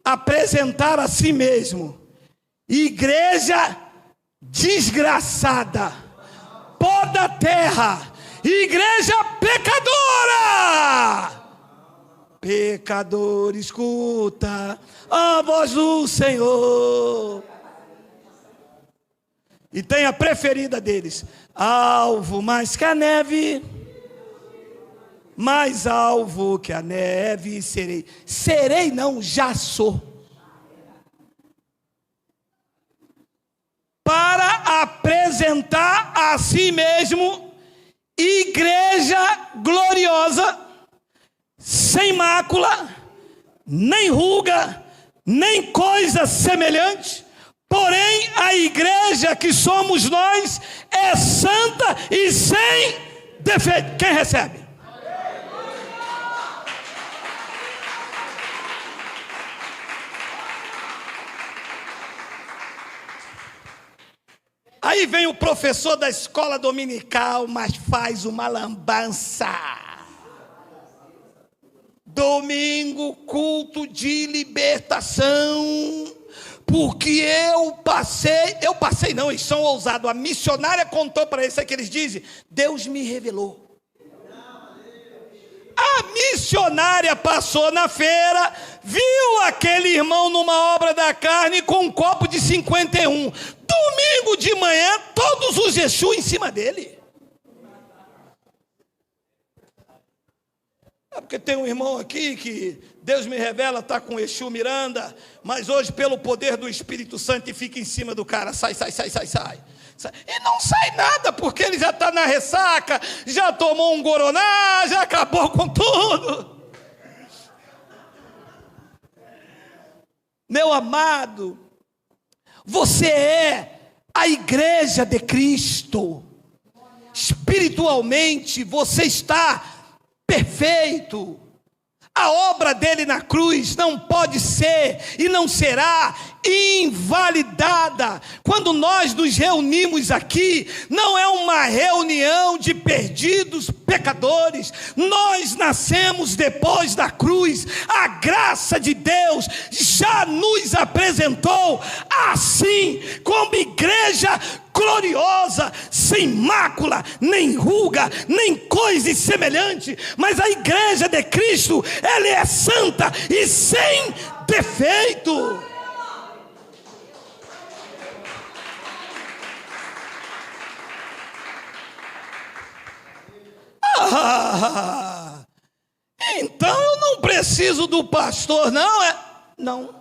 [SPEAKER 1] apresentar a si mesmo igreja desgraçada, pó da terra, igreja pecadora. Pecador, escuta a voz do Senhor. E tem a preferida deles: alvo mais que a neve, mais alvo que a neve serei. Serei não, já sou. Para apresentar a si mesmo igreja gloriosa, sem mácula, nem ruga, nem coisa semelhante. Porém, a igreja que somos nós é santa e sem defeito. Quem recebe? Aí vem o professor da escola dominical, mas faz uma lambança. Domingo, culto de libertação. Porque eu passei não, eles são ousados. A missionária contou para eles, que eles dizem: Deus me revelou. A missionária passou na feira, viu aquele irmão numa obra da carne com um copo de 51. Domingo de manhã, todos os Exu em cima dele. É porque tem um irmão aqui que Deus me revela, está com Exu Miranda, mas hoje pelo poder do Espírito Santo fica em cima do cara, sai. E não sai nada, porque ele já está na ressaca, já tomou um guaraná, já acabou com tudo. Meu amado, você é a igreja de Cristo. Espiritualmente você está perfeito. A obra dele na cruz não pode ser e não será invalidada. Quando nós nos reunimos aqui, não é uma reunião de perdidos pecadores. Nós nascemos depois da cruz. A graça de Deus já nos apresentou assim, como igreja gloriosa, sem mácula, nem ruga, nem coisa semelhante. Mas a igreja de Cristo, ela é santa e sem defeito. Então eu não preciso do pastor, não é? Não.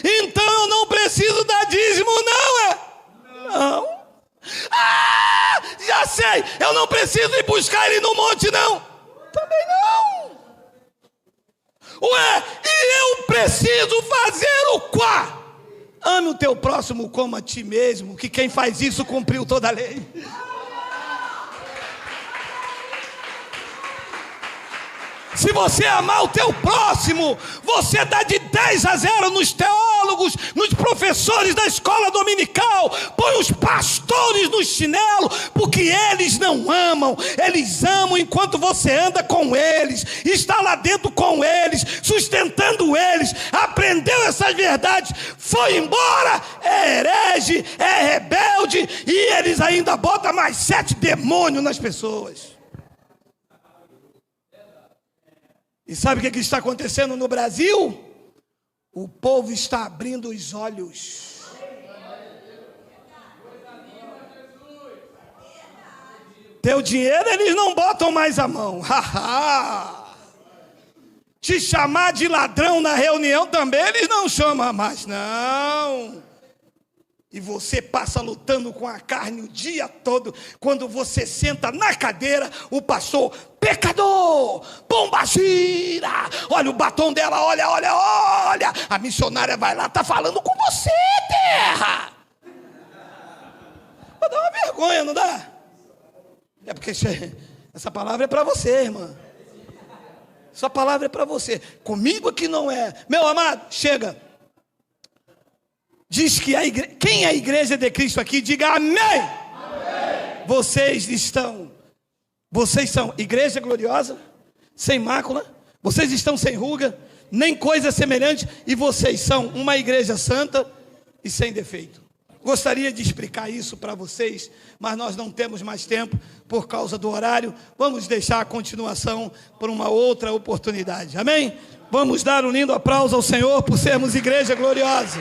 [SPEAKER 1] Então eu não preciso dar dízimo, não é? Não. Já sei, eu não preciso ir buscar ele no monte, não. Também não. Ué, e eu preciso fazer o quê? Ame o teu próximo como a ti mesmo, que quem faz isso cumpriu toda a lei. Se você amar o teu próximo, você dá de 10-0 nos teólogos, nos professores da escola dominical, põe os pastores no chinelo, porque eles não amam. Eles amam enquanto você anda com eles, está lá dentro com eles, sustentando eles, aprendeu essas verdades, foi embora, é herege, é rebelde, e eles ainda botam mais 7 demônios nas pessoas. E sabe o que está acontecendo no Brasil? O povo está abrindo os olhos. Teu dinheiro eles não botam mais a mão. Te chamar de ladrão na reunião também eles não chamam mais, não. E você passa lutando com a carne o dia todo. Quando você senta na cadeira, o pastor, pecador, pombagira, olha o batom dela, olha. A missionária vai lá, está falando com você, terra. Dá uma vergonha, não dá? É porque essa palavra é para você, irmã. Essa palavra é para você. Comigo aqui não é. Meu amado, chega. Diz que quem é a igreja de Cristo aqui, diga amém. Amém. Vocês são igreja gloriosa, sem mácula, vocês estão sem ruga, nem coisa semelhante, e vocês são uma igreja santa e sem defeito. Gostaria de explicar isso para vocês, mas nós não temos mais tempo por causa do horário. Vamos deixar a continuação por uma outra oportunidade, amém? Vamos dar um lindo aplauso ao Senhor por sermos igreja gloriosa.